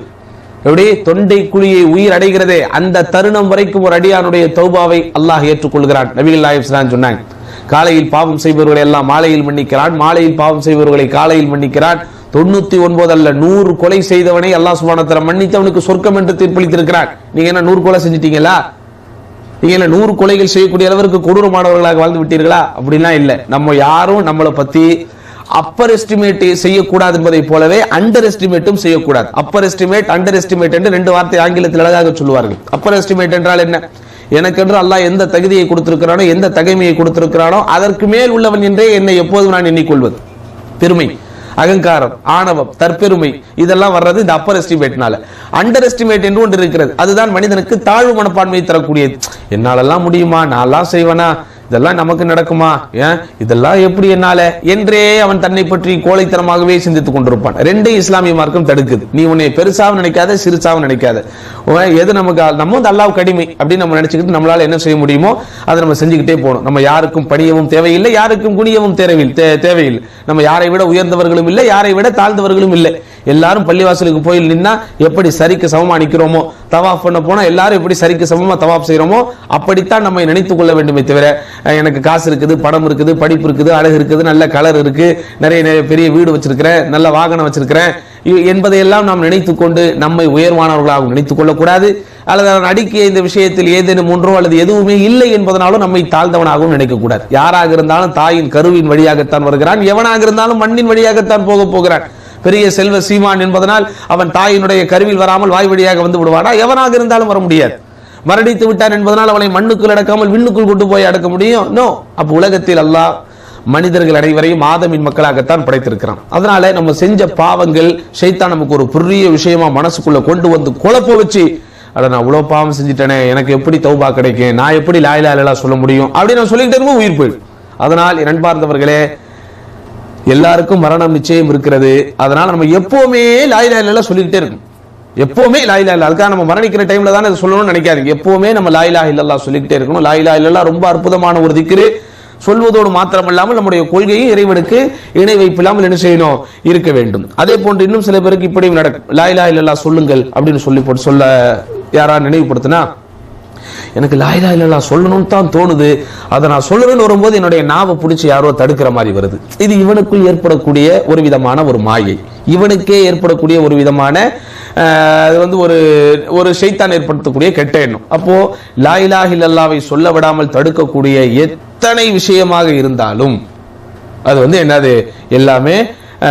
எப்படி தொண்டை குழியை உயிர் அடைகிறதே அந்த தருணம் வரைக்கும் ஒரு அடியானுடைய தௌபாவை அல்லாஹ் ஏற்றுக்கொள்கிறான். நபிகள் நாயகம் ஸல்லல்லாஹு அலைஹி வஸல்லம் சொன்னாங்க, காலையில் பாவம் செய்பவர்களை எல்லாம் மாலையில் மன்னிக்கிறான், மாலையில் பாவம் செய்பவர்களை காலையில் மன்னிக்கிறான். 99 அல்ல 100 கொலை செய்தவனை அல்லாஹ் சுப்ஹானஹு வ தஆலா மன்னித்தவனுக்கு சொர்க்கம் என்று தீர்ப்பளித்திருக்கிறான். நீங்க என்ன 100 கொலை செஞ்சிட்டீங்களா? நீங்க என்ன 100 கொலைகள் செய்யக்கூடிய அளவிற்கு கொடூரமானவர்களாக வாழ்ந்து விட்டீர்களா? அப்படிலாம் இல்லை. நம்ம யாரும் நம்மளை பத்தி அப்பர் எஸ்டிமேட் செய்யக்கூடாது என்பதை போலவே அண்டர் எஸ்டிமேட்டும் செய்யக்கூடாது. அப்பர் எஸ்டிமேட், அண்டர் எஸ்டிமேட் என்று 2 வார்த்தை ஆங்கிலத்தில் அழகாக சொல்லுவார்கள். அப்பர் எஸ்டிமேட் என்றால் என்ன? எனக்கென்று அல்லாஹ் எந்த தகுதியை கொடுத்திருக்கிறானோ, எந்த தகைமையை கொடுத்திருக்கிறானோ அதற்கு மேல் உள்ளவன் என்றே என்னை எப்போதும் நான் எண்ணிக்கொள்வது. பெருமை, அகங்காரம், ஆணவம், தற்பெருமை இதெல்லாம் வர்றது இந்த அப்பர் எஸ்டிமேட்னால. அண்டர் எஸ்டிமேட் என்று ஒன்று இருக்கிறது. அதுதான் மனிதனுக்கு தாழ்வு மனப்பான்மையை தரக்கூடியது. என்னாலெல்லாம் முடியுமா, நான்லாம் செய்வனா, இதெல்லாம் நமக்கு நடக்குமா, இதெல்லாம் எப்படி என்னால என்றே அவன் தன்னை பற்றி கோழைத்தனமாகவே சிந்தித்துக் கொண்டிருப்பான். 2 இஸ்லாமிய மார்க்கம் தடுக்குது. நீ உன்னை பெருசாவும் நினைக்காத, சிறுசாவும் நினைக்காத. எது நமக்கு நம்ம அல்லாஹ்வுக்கு அடிமை அப்படின்னு நம்ம நினைச்சுக்கிட்டு நம்மளால என்ன செய்ய முடியுமோ அதை நம்ம செஞ்சுக்கிட்டே போகணும். நம்ம யாருக்கும் பணியவும் தேவையில்லை, யாருக்கும் குனியவும் தேவையில்லை. நம்ம யாரை விட உயர்ந்தவர்களும் இல்லை, யாரை விட தாழ்ந்தவர்களும் இல்லை. எல்லாரும் பள்ளிவாசலுக்கு போய் நின்னா எப்படி சரிக்கு சமமா நிக்கிறோமோ, தவாஃப் பண்ண போனா எல்லாரும் எப்படி சரிக்கு சமமா தவாஃப் செய்யறோமோ அப்படித்தான் நம்ம நினைத்துக் கொள்ள வேண்டுமே தவிர, எனக்கு காசு இருக்குது, பணம் இருக்குது, படிப்பு இருக்குது, அழகு இருக்குது, நல்ல கலர் இருக்கு, நிறைய பெரிய வீடு வச்சிருக்கிறேன், நல்ல வாகனம் வச்சிருக்கிறேன் என்பதையெல்லாம் நாம் நினைத்துக் கொண்டு நம்மை உயர்வானவர்களாக நினைத்துக் கொள்ளக்கூடாது. அல்லது நான் அடிக்கிய இந்த விஷயத்தில் ஏதேனும் ஒன்றோ அல்லது எதுவுமே இல்லை என்பதனாலும் நம்மை தாழ்ந்தவனாகவும் நினைக்கக்கூடாது. யாராக இருந்தாலும் தாயின் கருவின் வழியாகத்தான் வருகிறான், எவனாக இருந்தாலும் மண்ணின் வழியாகத்தான் போகிறான். பெரிய செல்வ சீமான் என்பதனால் அவன் தாயினுடைய கருவில் வராமல் வாய் வழியாக வந்து விடுவானா? எவனாக இருந்தாலும் வர முடியாது. மரணித்து விட்டான் என்பதனால் அவனை மண்ணுக்குள் அடக்காமல் விண்ணுக்குள் கொண்டு போய் அடக்க முடியும்? நோ. அப்ப உலகத்தில் அல்லாஹ் மனிதர்கள் அனைவரையும் ஆதமின் மக்களாகத்தான் படைத்திருக்கிறான். அதனால நம்ம செஞ்ச பாவங்கள் ஷைத்தான் நமக்கு ஒரு பெரிய விஷயமா மனசுக்குள்ள கொண்டு வந்து குழப்ப வச்சு, அட நான் இவ்வளவு பாவம் செஞ்சுட்டேனே, எனக்கு எப்படி தௌபா கிடைக்கும், நான் எப்படி லா இலாஹ இல்லல்லாஹ் சொல்ல முடியும் அப்படின்னு நான் சொல்லிக்கிட்டே இருக்கும், உயிர் போயிடும். அதனால் நண்பார்ந்தவர்களே, எல்லாருக்கும் மரணம் நிச்சயம் இருக்கிறது. அதனால நம்ம எப்பவுமே லா இலாஹ இல்லல்லாஹ் சொல்லிக்கிட்டே இருக்கும். எப்பவுமே லா இலாஹ இல்லல்லாஹ், அதுக்காக நம்ம மரணிக்கிற டைம்ல தானே அதை சொல்லணும்னு நினைக்காதீங்க. எப்பவுமே நம்ம லா இலாஹ இல்லல்லாஹ் சொல்லிக்கிட்டே இருக்கணும். லா இலாஹ இல்லல்லாஹ் ரொம்ப அற்புதமான ஒரு திக்ரு. சொல்வதோடு மாத்திரமல்லாமல் நம்முடைய கொள்கையும் இறைவனுக்கு இணை வைப்பில்லாமல் என்ன செய்யணும், இருக்க வேண்டும். அதே போன்று இன்னும் சில பேருக்கு இப்படியும் நடக்கும். லா இலாஹ இல்லல்லாஹ் சொல்லுங்கள் அப்படின்னு சொல்லி போட்டு சொல்ல யாரா நினைவுபடுத்தினா, எனக்கு லா இலாஹ இல்லல்லாஹ் சொல்லணும்னு தான் தோணுது, அதை நான் சொல்லணும்னு வரும்போது என்னுடைய நாவை பிடிச்சி யாரோ தடுக்கிற மாதிரி வருது. இது இவனுக்குள் ஏற்படக்கூடிய ஒரு விதமான ஒரு மாயை, இவனுக்கே ஏற்படக்கூடிய ஒரு விதமான ஒரு ஷைத்தான் ஏற்படுத்தக்கூடிய கெட்ட எண்ணம். அப்போ லா இலாஹ இல்லல்லாஹ்வை சொல்ல விடாமல் தடுக்கக்கூடிய எத்தனை விஷயமாக இருந்தாலும் அது என்னது, எல்லாமே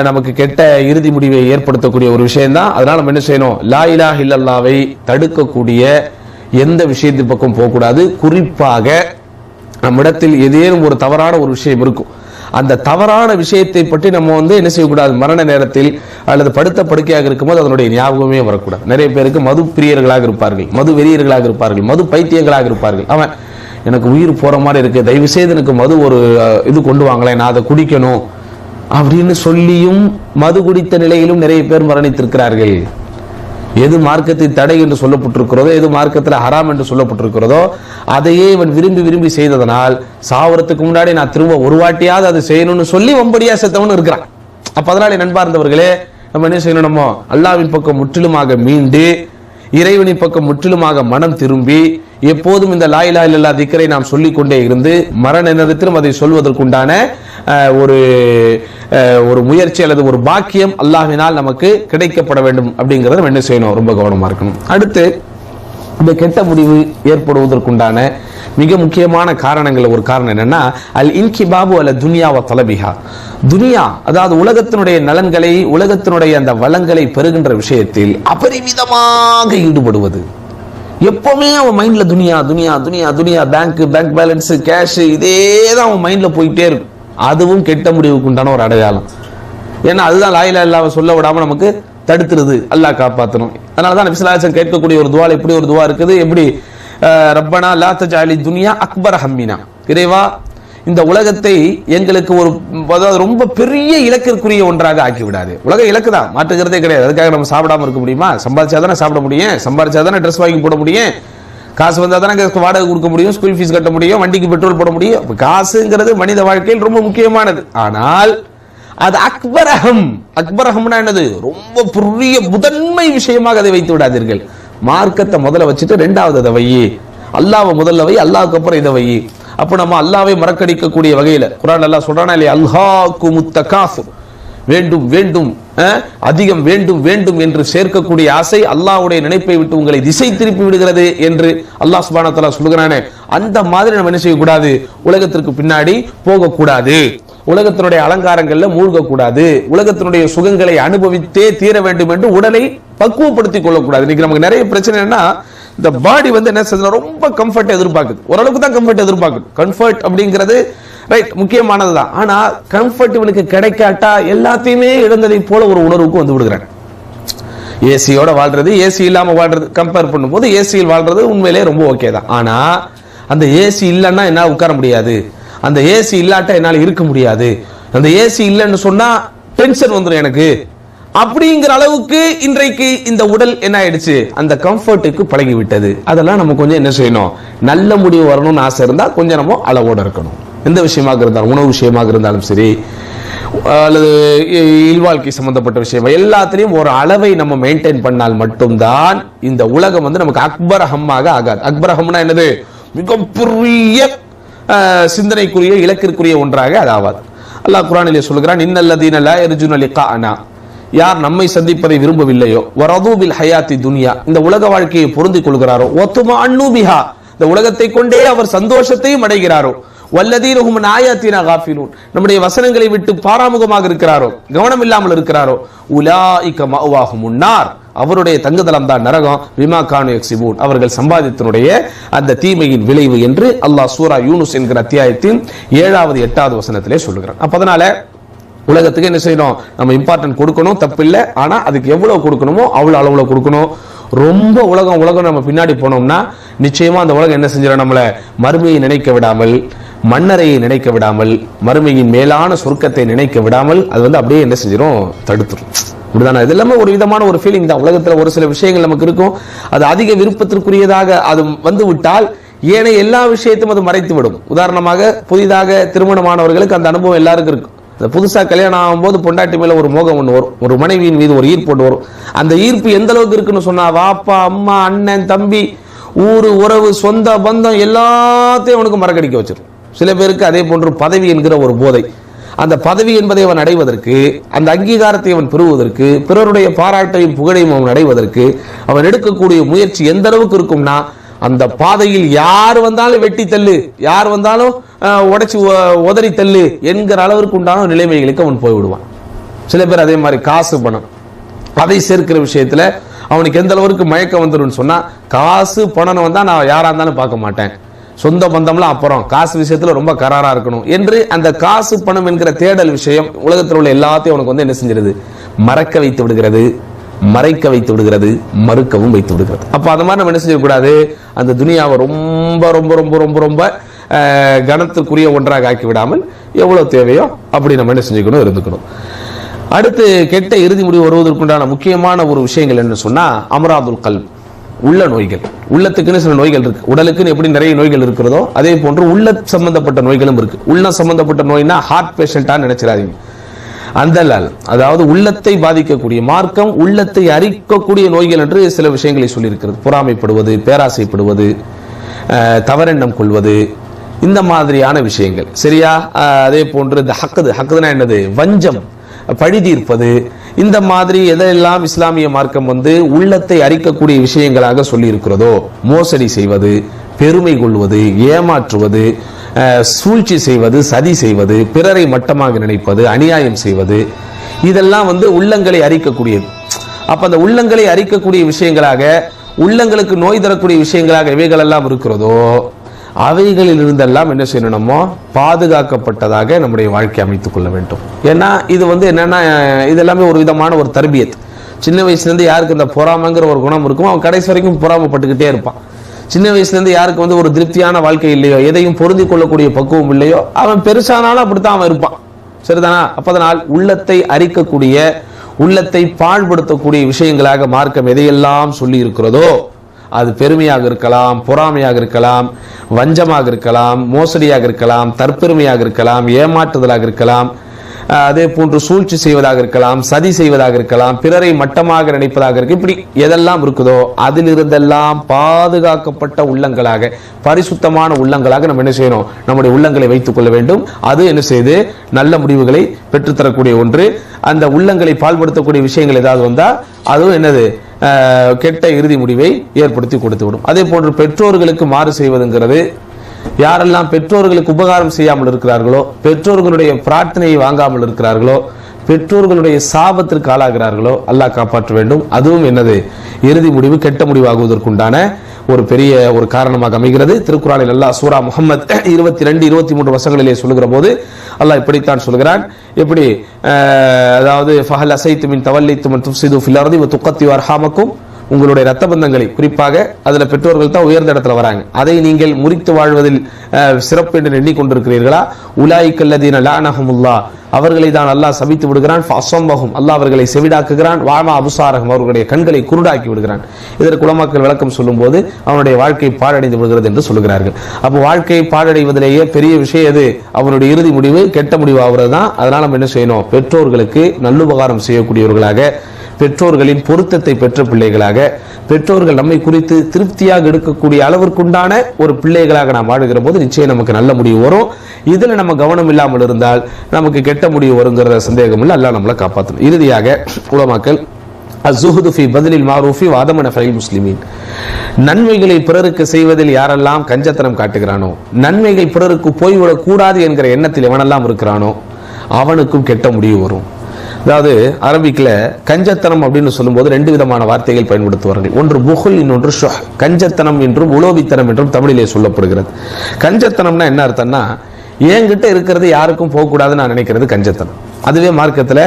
நமக்கு கெட்ட இறுதி முடிவை ஏற்படுத்தக்கூடிய ஒரு விஷயம்தான். அதனால நம்ம என்ன செய்யணும், லா இலாஹ இல்லல்லாஹ்வை தடுக்கக்கூடிய எந்த விஷயத்தின் பக்கம் போகக்கூடாது. குறிப்பாக நம்மிடத்தில் ஏதேனும் ஒரு தவறான ஒரு விஷயம் இருக்கும், அந்த தவறான விஷயத்தை பற்றி நம்ம என்ன செய்யக்கூடாது, மரண நேரத்தில் அல்லது படுத்த படுக்கையாக இருக்கும்போது அதனுடைய ஞாபகமே வரக்கூடாது. நிறைய பேருக்கு மது பிரியர்களாக இருப்பார்கள், மது வெறியர்களாக இருப்பார்கள், மது பைத்தியங்களாக இருப்பார்கள். அவன் எனக்கு உயிர் போற மாதிரி இருக்கு, தயவு செய்து எனக்கு மது ஒரு இது கொண்டு வாங்களேன், நான் அதை குடிக்கணும் அப்படின்னு சொல்லியும் மது குடித்த நிலையிலும் நிறைய பேர் மரணித்திருக்கிறார்கள். எது மார்க்கத்தில் தடை என்று சொல்லப்பட்டிருக்கிறதோ, எது மார்க்கத்தில் ஹராம் என்று சொல்லப்பட்டிருக்கிறதோ அதையே இவன் விரும்பி விரும்பி செய்ததனால் சாவரத்துக்கு முன்னாடி நான் திரும்ப ஒரு வாட்டியாவது அதை செய்யணும்னு சொல்லி வம்படியா செத்தவன் இருக்கிறான். அப்ப அதனால நண்பார்ந்தவர்களே, நம்ம என்ன செய்யணும், நம்ம அல்லாஹ்வின் பக்கம் முற்றிலுமாக மீண்டு இறைவனின் பக்கம் முற்றிலுமாக மனம் திரும்பி எப்போதும் இந்த லா இலாஹ இல்லல்லாஹ் திக்ரை நாம் சொல்லிக் கொண்டே இருந்து மரண நேரத்திலும் அதை சொல்வதற்குண்டான ஒரு முயற்சி அல்லது ஒரு பாக்கியம் அல்லாஹ்வினால் நமக்கு கிடைக்கப்பட வேண்டும் அப்படிங்கறத என்ன செய்யணும், ரொம்ப கவனமா இருக்கணும். அடுத்து இந்த கெட்ட முடிவு ஏற்படுவதற்குண்டான மிக முக்கியமான காரணங்கள் ஒரு காரணம் என்னன்னா, அல் இன்கிபாபு அல துனியா வ தலபிஹா. துனியா அதாவது உலகத்தினுடைய நலன்களை, உலகத்தினுடைய அந்த வளங்களை பெறுகின்ற விஷயத்தில் அபரிமிதமாக ஈடுபடுவது. எப்பவுமே அவன் மைண்ட்ல துனியா துனியா துனியா துனியா, பேங்க் பேலன்ஸ், கேஷ், இதே தான் அவன் மைண்ட்ல போயிட்டே இருக்கும். அதுவும் கெட்ட முடிவுக்கு உண்டான ஒரு அடையாளம். ஏன்னா அதுதான் லா இலாஹ இல்லல்லாஹ் சொல்ல விடாம நமக்கு தடுத்துருது. அல்லாஹ் காப்பாற்றணும். அதனாலதான் நபி ஸல்லல்லாஹு அலைஹி வஸல்லம் கேட்கக்கூடிய ஒரு துவா இப்படி ஒரு துவா இருக்குது. எப்படி? ரப்பனா லா தஜஅலி துன்யா அக்பர ஹம்மினா, இறைவா இந்த உலகத்தை எங்களுக்கு ஒரு அதாவது ரொம்ப பெரிய இலக்கிற்குரிய ஒன்றாக ஆக்கி விடாது. உலக இலக்கு தான், மாற்றுகிறதே கிடையாது. அதுக்காக நம்ம சாப்பிடாம இருக்க முடியுமா? சம்பாதிச்சாதானே சாப்பிட முடியும், சம்பாதிச்சாதானே ட்ரெஸ் வாங்கி போட முடியும், காசு வந்தா தானே வாடகை கொடுக்க முடியும், ஸ்கூல் ஃபீஸ் கட்ட முடியும், வண்டிக்கு பெட்ரோல் போட முடியும். காசுங்கிறது மனித வாழ்க்கையில் ரொம்ப முக்கியமானது. ஆனால் அது அக்பரகம். அக்பரகம்னா என்னது? ரொம்ப பெரிய முதன்மை விஷயமாக அதை வைத்து விடாதீர்கள். மார்க்கத்தை முதல்ல வச்சுட்டு ரெண்டாவது அதை வை, அல்லாஹ்வை முதல்ல வை, அல்லாஹ்வுக்கு அப்புறம் இதை வை. அப்ப நம்ம அல்லாஹ்வை மறக்கடிக்கக்கூடிய வகையில குர்ஆன் அல்லாஹ் சொல்றானே இல்லையா, அல்ஹாக்குமுத் தகாசுர், வேண்டும் வேண்டும் அதிகம் வேண்டும் வேண்டும் என்று சேர்க்கக்கூடிய ஆசை அல்லாஹ்வுடைய நினைப்பை விட்டு உங்களை திசை திருப்பி விடுகிறது என்று அல்லாஹ் சுப்ஹானஹு வ தஆலா சொல்கிறானே, அந்த மாதிரி நம்ம என்ன செய்யக்கூடாது? உலகத்திற்கு பின்னாடி போகக்கூடாது, உலகத்தினுடைய அலங்காரங்கள்ல மூழ்கக்கூடாது, உலகத்தினுடைய சுகங்களை அனுபவித்தே தீர வேண்டும் என்று உடலை பக்குவப்படுத்திக் கொள்ளக்கூடாது. இன்னைக்கு நமக்கு நிறைய பிரச்சனை என்ன, இந்த பாடி வந்து என்ன செய்யுது, ரொம்ப கம்ஃபர்ட் எதிர்பார்க்குது. ஓரளவுக்கு தான் கம்ஃபர்ட் எதிர்பார்க்குது. கம்ஃபர்ட் அப்படிங்கிறது ரைட் முக்கியமானதுதான். ஆனா கம்ஃபர்ட் இவனுக்கு கிடைக்காட்டா எல்லாத்தையுமே இழந்ததை போல ஒரு உணர்வுக்கு வந்து விடுகிறான். ஏசியோட வாழ்றது, ஏசி இல்லாம வாழ்றது கம்பேர் பண்ணும்போது ஏசியில் வாழ்றது உண்மையிலே ரொம்ப ஓகே தான். ஆனா அந்த ஏசி இல்லைன்னா என்னால உட்கார முடியாது, அந்த ஏசி இல்லாட்டா என்னால இருக்க முடியாது, அந்த ஏசி இல்லைன்னு சொன்னா டென்ஷன் வந்துடும் எனக்கு, அப்படிங்கிற அளவுக்கு இன்றைக்கு இந்த உடல் என்ன ஆயிடுச்சு, அந்த கம்ஃபர்ட்டுக்கு பழகி விட்டது. அதெல்லாம் நம்ம கொஞ்சம் என்ன செய்யணும், நல்ல முடிவு வரணும்னு ஆசை இருந்தா கொஞ்சம் நம்ம அளவோட இருக்கணும். எந்த விஷயமாக இருந்தாலும், உணவு விஷயமாக இருந்தாலும் சரி, அல்லது இல்வாழ்க்கை சம்பந்தப்பட்ட விஷயம், எல்லாத்திலையும் ஒரு அளவை நம்ம மெயின்டைன் பண்ணால் மட்டும்தான் இந்த உலகம் வந்து நமக்கு அக்பரஹமாக ஆகாது. அக்பரஹம்னா என்னது? மிகப்பெரிய சிந்தனைக்குரிய இலக்கிற்குரிய ஒன்றாக அது ஆகாது. அல்லாஹ் குர்ஆனிலே சொல்கிறான், இன்னல்லதீன லா யர்ஜூன லிகாஅனா, யார் நம்மை சந்திப்பதை விரும்பவில்லையோ, வரது பில் ஹயாத்தி துன்யா, இந்த உலக வாழ்க்கையை பொருந்திக் கொள்கிறாரோ, வத்துமஅன்னு பிஹா, இந்த உலகத்தை கொண்டே அவர் சந்தோஷத்தையும் அடைகிறாரோ, வல்லதீன ஹும் அன் ஆயாத்தினா காஃபிலூன், நம்முடைய வசனங்களை விட்டு பாராமுகமாக இருக்கிறாரோ, கவனம் இல்லாமல் இருக்கிறாரோ, உலாயிக மஅவாஹுமுன் நார், அவருடைய தங்குதளம் தான் நரகம், பிமா கானு யக்ஸிபூன், அவர்கள் சம்பாதித்தனுடைய அந்த தீமையின் விளைவு என்று அல்லாஹ் சூரா யூனுஸ் என்கிற அத்தியாயத்தின் 7வது 8வது வசனத்திலே சொல்லுகிறான். அப்ப அதனால உலகத்துக்கு என்ன செய்யணும், நம்ம இம்பார்ட்டன்ட் கொடுக்கணும், தப்பில்லை. ஆனா அதுக்கு எவ்வளவு கொடுக்கணுமோ அவ்வளவு அளவுல கொடுக்கணும். ரொம்ப உலகம் நம்ம பின்னாடி போனோம்னா நிச்சயமா அந்த உலகம் என்ன செஞ்சிடும், நம்மள மறுமையை நினைக்க விடாமல், மன்னரையை நினைக்க விடாமல், மறுமையின் மேலான சொர்க்கத்தை நினைக்க விடாமல் அது வந்து அப்படியே என்ன செஞ்சிடும், தடுத்துரும். இப்படிதானே? இது எல்லாமே ஒரு விதமான ஒரு ஃபீலிங் தான். உலகத்துல ஒரு சில விஷயங்கள் நமக்கு இருக்கும், அது அதிக விருப்பத்திற்குரியதாக அது வந்து விட்டால் ஏனைய எல்லா விஷயத்தையும் அது மறைத்து விடும். உதாரணமாக புதிதாக திருமணமானவர்களுக்கு அந்த அனுபவம் எல்லாருக்கும் இருக்கும். புதுசா கல்யாணம் ஆகும்போது பொண்டாட்டி மேல ஒரு மோகம் ஒன்று வரும், ஒரு மனைவியின் மீது ஒரு ஈர்ப்பு ஒன்று வரும். அந்த ஈர்ப்பு எந்த அளவுக்கு இருக்குன்னு சொன்னா, வாப்பா அம்மா அண்ணன் தம்பி ஊரு உறவு சொந்த பந்தம் எல்லாத்தையும் அவனுக்கு மறக்கடிக்க வச்சிடும். சில பேருக்கு அதே போன்று பதவி என்கிற ஒரு போதை, அந்த பதவி என்பதை அவன் அடைவதற்கு, அந்த அங்கீகாரத்தை அவன் பெறுவதற்கு, பிறருடைய பாராட்டையும் புகழையும் அவன் அடைவதற்கு அவன் எடுக்கக்கூடிய முயற்சி எந்த அளவுக்கு இருக்கும்னா, அந்த பாதையில் யார் வந்தாலும் வெட்டி தள்ளு, யார் வந்தாலும் உடைச்சு உதறி தள்ளு என்கிற அளவிற்கு உண்டான நிலைமைகளுக்கு அவன் போய்விடுவான். சில பேர் அதே மாதிரி காசு பணம் அதை சேர்க்கிற விஷயத்துல அவனுக்கு எந்த அளவுக்கு மயக்கம் வந்துடும் சொன்னா, காசு பணம் வந்தா நான் யாரா இருந்தாலும் பார்க்க மாட்டேன், சொந்த பந்தம்லாம் அப்புறம், காசு விஷயத்துல ரொம்ப கராரா இருக்கணும் என்று அந்த காசு பணம் என்கிற தேடல் விஷயம் உலகத்தில் உள்ள எல்லாத்தையும் அவனுக்கு வந்து என்ன செஞ்சிருது, மறக்க வைத்து விடுகிறது, மறைக்க வைத்து விடுகிறது, மறுக்கவும் வைத்து விடுகிறது. அப்ப அந்த மாதிரி நம்ம என்ன செய்யக்கூடாது, அந்த துனியாவை ரொம்ப ரொம்ப ரொம்ப ரொம்ப ரொம்ப கனத்துக்குரிய ஒன்றாக ஆக்கி விடாமல் எவ்வளவு தேவையோ அப்படி நம்ம என்ன செஞ்சுக்கணும், இருந்துக்கணும். அடுத்து கெட்ட இறுதி முடிவு வருவதற்குண்டான முக்கியமான ஒரு விஷயங்கள் என்ன சொன்னா, அம்ராதுல் கல்ப், உள்ள நோய்கள். உள்ளத்துக்குன்னு சில நோய்கள் இருக்கு, உடலுக்குன்னு எப்படி நிறைய நோய்கள் இருக்கிறதோ அதே போன்று உள்ள சம்பந்தப்பட்ட நோய்களும் இருக்கு. உள்ள சம்பந்தப்பட்ட நோய்னா ஹார்ட் பேஷண்டா நினைச்சிடாதீங்க. அந்த அதாவது உள்ளத்தை பாதிக்கக்கூடிய, மார்க்கம் உள்ளத்தை அரிக்கக்கூடிய நோய்கள் என்று சில விஷயங்களை சொல்லியிருக்கிறது. பொறாமைப்படுவது, பேராசைப்படுவது, தவறெண்ணம் கொள்வது, இந்த மாதிரியான விஷயங்கள் சரியா. அதே போன்று இந்த ஹக்குதுனா என்னது, வஞ்சம், பழி தீர்ப்பது, இந்த மாதிரி எதெல்லாம் இஸ்லாமிய மார்க்கம் வந்து உள்ளத்தை அரிக்கக்கூடிய விஷயங்களாக சொல்லி இருக்கிறதோ, மோசடி செய்வது, பெருமை கொள்வது, ஏமாற்றுவது, சூழ்ச்சி செய்வது, சதி செய்வது, பிறரை மட்டமாக நினைப்பது, அநியாயம் செய்வது, இதெல்லாம் வந்து உள்ளங்களை அரிக்கக்கூடியது. அப்ப அந்த உள்ளங்களை அரிக்கக்கூடிய விஷயங்களாக, உள்ளங்களுக்கு நோய் தரக்கூடிய விஷயங்களாக எவைகள் எல்லாம் இருக்கிறதோ அவைகளில் இருந்தெல்லாம் என்ன செய்யணுமோ பாதுகாக்கப்பட்டதாக நம்முடைய வாழ்க்கை அமைத்துக் கொள்ள வேண்டும். ஏன்னா இது வந்து என்னன்னா, இது எல்லாமே ஒரு விதமான ஒரு தர்பியத். சின்ன வயசுலேருந்து யாருக்கு இந்த பொறாமைங்கிற ஒரு குணம் இருக்கும், அவன் கடைசி வரைக்கும் பொறாமப்பட்டுக்கிட்டே இருப்பான். சின்ன வயசுலேருந்து யாருக்கு வந்து ஒரு திருப்தியான வாழ்க்கை இல்லையோ, எதையும் பொருந்தி கொள்ளக்கூடிய பக்குவம் இல்லையோ, அவன் பெருசானாலும் அப்படித்தான் அவன் இருப்பான். சரிதானா? அப்பதனால் உள்ளத்தை அரிக்கக்கூடிய, உள்ளத்தை பாழ்படுத்தக்கூடிய விஷயங்களாக மார்க்கம் எதையெல்லாம் சொல்லி இருக்கிறதோ, அது பெருமையாக இருக்கலாம், பொறாமையாக இருக்கலாம், வஞ்சமாக இருக்கலாம், மோசடியாக இருக்கலாம், தற்பெருமையாக இருக்கலாம், ஏமாற்றுதலாக இருக்கலாம், அதே போன்று சூழ்ச்சி செய்வதாக இருக்கலாம், சதி செய்வதாக இருக்கலாம், பிறரை மட்டமாக நினைப்பதாக இருக்கு, இப்படி எதெல்லாம் இருக்குதோ அதிலிருந்தெல்லாம் பாதுகாக்கப்பட்ட உள்ளங்களாக, பரிசுத்தமான உள்ளங்களாக நம்ம என்ன செய்யணும், நம்முடைய உள்ளங்களை வைத்துக் கொள்ள வேண்டும். அது என்ன செய்து நல்ல முடிவுகளை பெற்றுத்தரக்கூடிய ஒன்று. அந்த உள்ளங்களை பால்படுத்தக்கூடிய விஷயங்கள் ஏதாவது வந்தா அதுவும் என்னது, கெட்ட இறுதி முடிவை ஏற்படுத்தி கொடுத்து விடும். அதே போன்று பெற்றோர்களுக்கு மாறு செய்வதுங்கிறது, யாரெல்லாம் பெற்றோர்களுக்கு உபகாரம் செய்யாமல் இருக்கிறார்களோ, பெற்றோர்களுடைய பிரார்த்தனையை வாங்காமல் இருக்கிறார்களோ, பெற்றோர்களுடைய சாபத்திற்கு ஆளாகிறார்களோ, அல்லாஹ் காப்பாற்ற வேண்டும். அதுவும் என்னது, இறுதி முடிவு கெட்ட முடிவாகுவதற்குண்டான ஒரு பெரிய ஒரு காரணமாக அமைகிறது. திருக்குறானில் அல்லாஹ் சூரா முஹம்மத் 22-23 வசனங்களிலே சொல்லுகிற போது அல்லாஹ் இப்படித்தான் சொல்கிறான். எப்படி, அதாவது ஃபஹல் அஸைத்தும் மின் தவல்லைத்தும் அன் துஃப்ஸிது ஃபில் அர்தி வ துக்கத்தியு அர்ஹாமக்கும், உங்களுடைய ரத்த பந்தங்களை, குறிப்பாக அதுல பெற்றோர்கள் தான் உயர்ந்த இடத்துல வராங்க, அதை நீங்கள் முறித்து வாழ்வதில் சிறப்பு என்று எண்ணிக்கொண்டிருக்கிறீர்களா? உலாயிக்கல்லதீன லஅனஹுமுல்லாஹ், அவர்களை தான் அல்லாஹ் சபித்து விடுகிறான். ஃபஅஸம்மஹும், அல்லாஹ் அவர்களை செவிடாக்குகிறான். வாமா அபுசாரஹும், அவர்களுடைய கண்களை குருடாக்கி விடுகிறான். இதற்கு உலமாக்கள் விளக்கம் சொல்லும் போது அவனுடைய வாழ்க்கை பாழடைந்து விடுகிறது என்று சொல்லுகிறார்கள். அப்போ வாழ்க்கை பாழடைவதிலேயே பெரிய விஷயம் எது, அவனுடைய இறுதி முடிவு கெட்ட முடிவு ஆகிறது தான். அதனால நம்ம என்ன செய்யணும், பெற்றோர்களுக்கு நல்லுபகாரம் செய்யக்கூடியவர்களாக, பெற்றோர்களின் பொருத்தத்தை பெற்ற பிள்ளைகளாக, பெற்றோர்கள் நம்மை குறித்து திருப்தியாக எடுக்கக்கூடிய அளவிற்குண்டான ஒரு பிள்ளைகளாக நாம் வாழுகிற போது நிச்சயம் நமக்கு நல்ல முடிவு வரும். இதுல நம்ம கவனம் இல்லாமல் இருந்தால் நமக்கு கெட்ட முடிவு வருங்கிற சந்தேகம் இல்லை. அல்லாஹ் நம்மளை காப்பாற்றணும். இறுதியாக உலமாக்கள் அஸ்ஸுஹுது ஃபீ பத்லில் மாரூஃபி வ அதமன ஃபைல் முஸ்லிமீன், நன்மைகளை பிறருக்கு செய்வதில் யாரெல்லாம் கஞ்சத்தனம் காட்டுகிறானோ, நன்மைகள் பிறருக்கு போய்விடக் கூடாது என்கிற எண்ணத்தில் எவனெல்லாம் இருக்கிறானோ அவனுக்கும் கெட்ட முடிவு வரும். அதாவது அரபிக்ல கஞ்சத்தனம் அப்படின்னு சொல்லும்போது ரெண்டு விதமான வார்த்தைகள் பயன்படுத்துவார்கள். ஒன்று புகுல், இன்னொன்று ஷுஹ். கஞ்சத்தனம் என்றும் உலோபித்தனம் என்றும் தமிழிலே சொல்லப்படுகிறது. கஞ்சத்தனம்னா என்ன அர்த்தம்னா, என்கிட்ட இருக்கிறது யாருக்கும் போகக்கூடாதுன்னு நான் நினைக்கிறது கஞ்சத்தனம். அதுவே மார்க்கத்தில்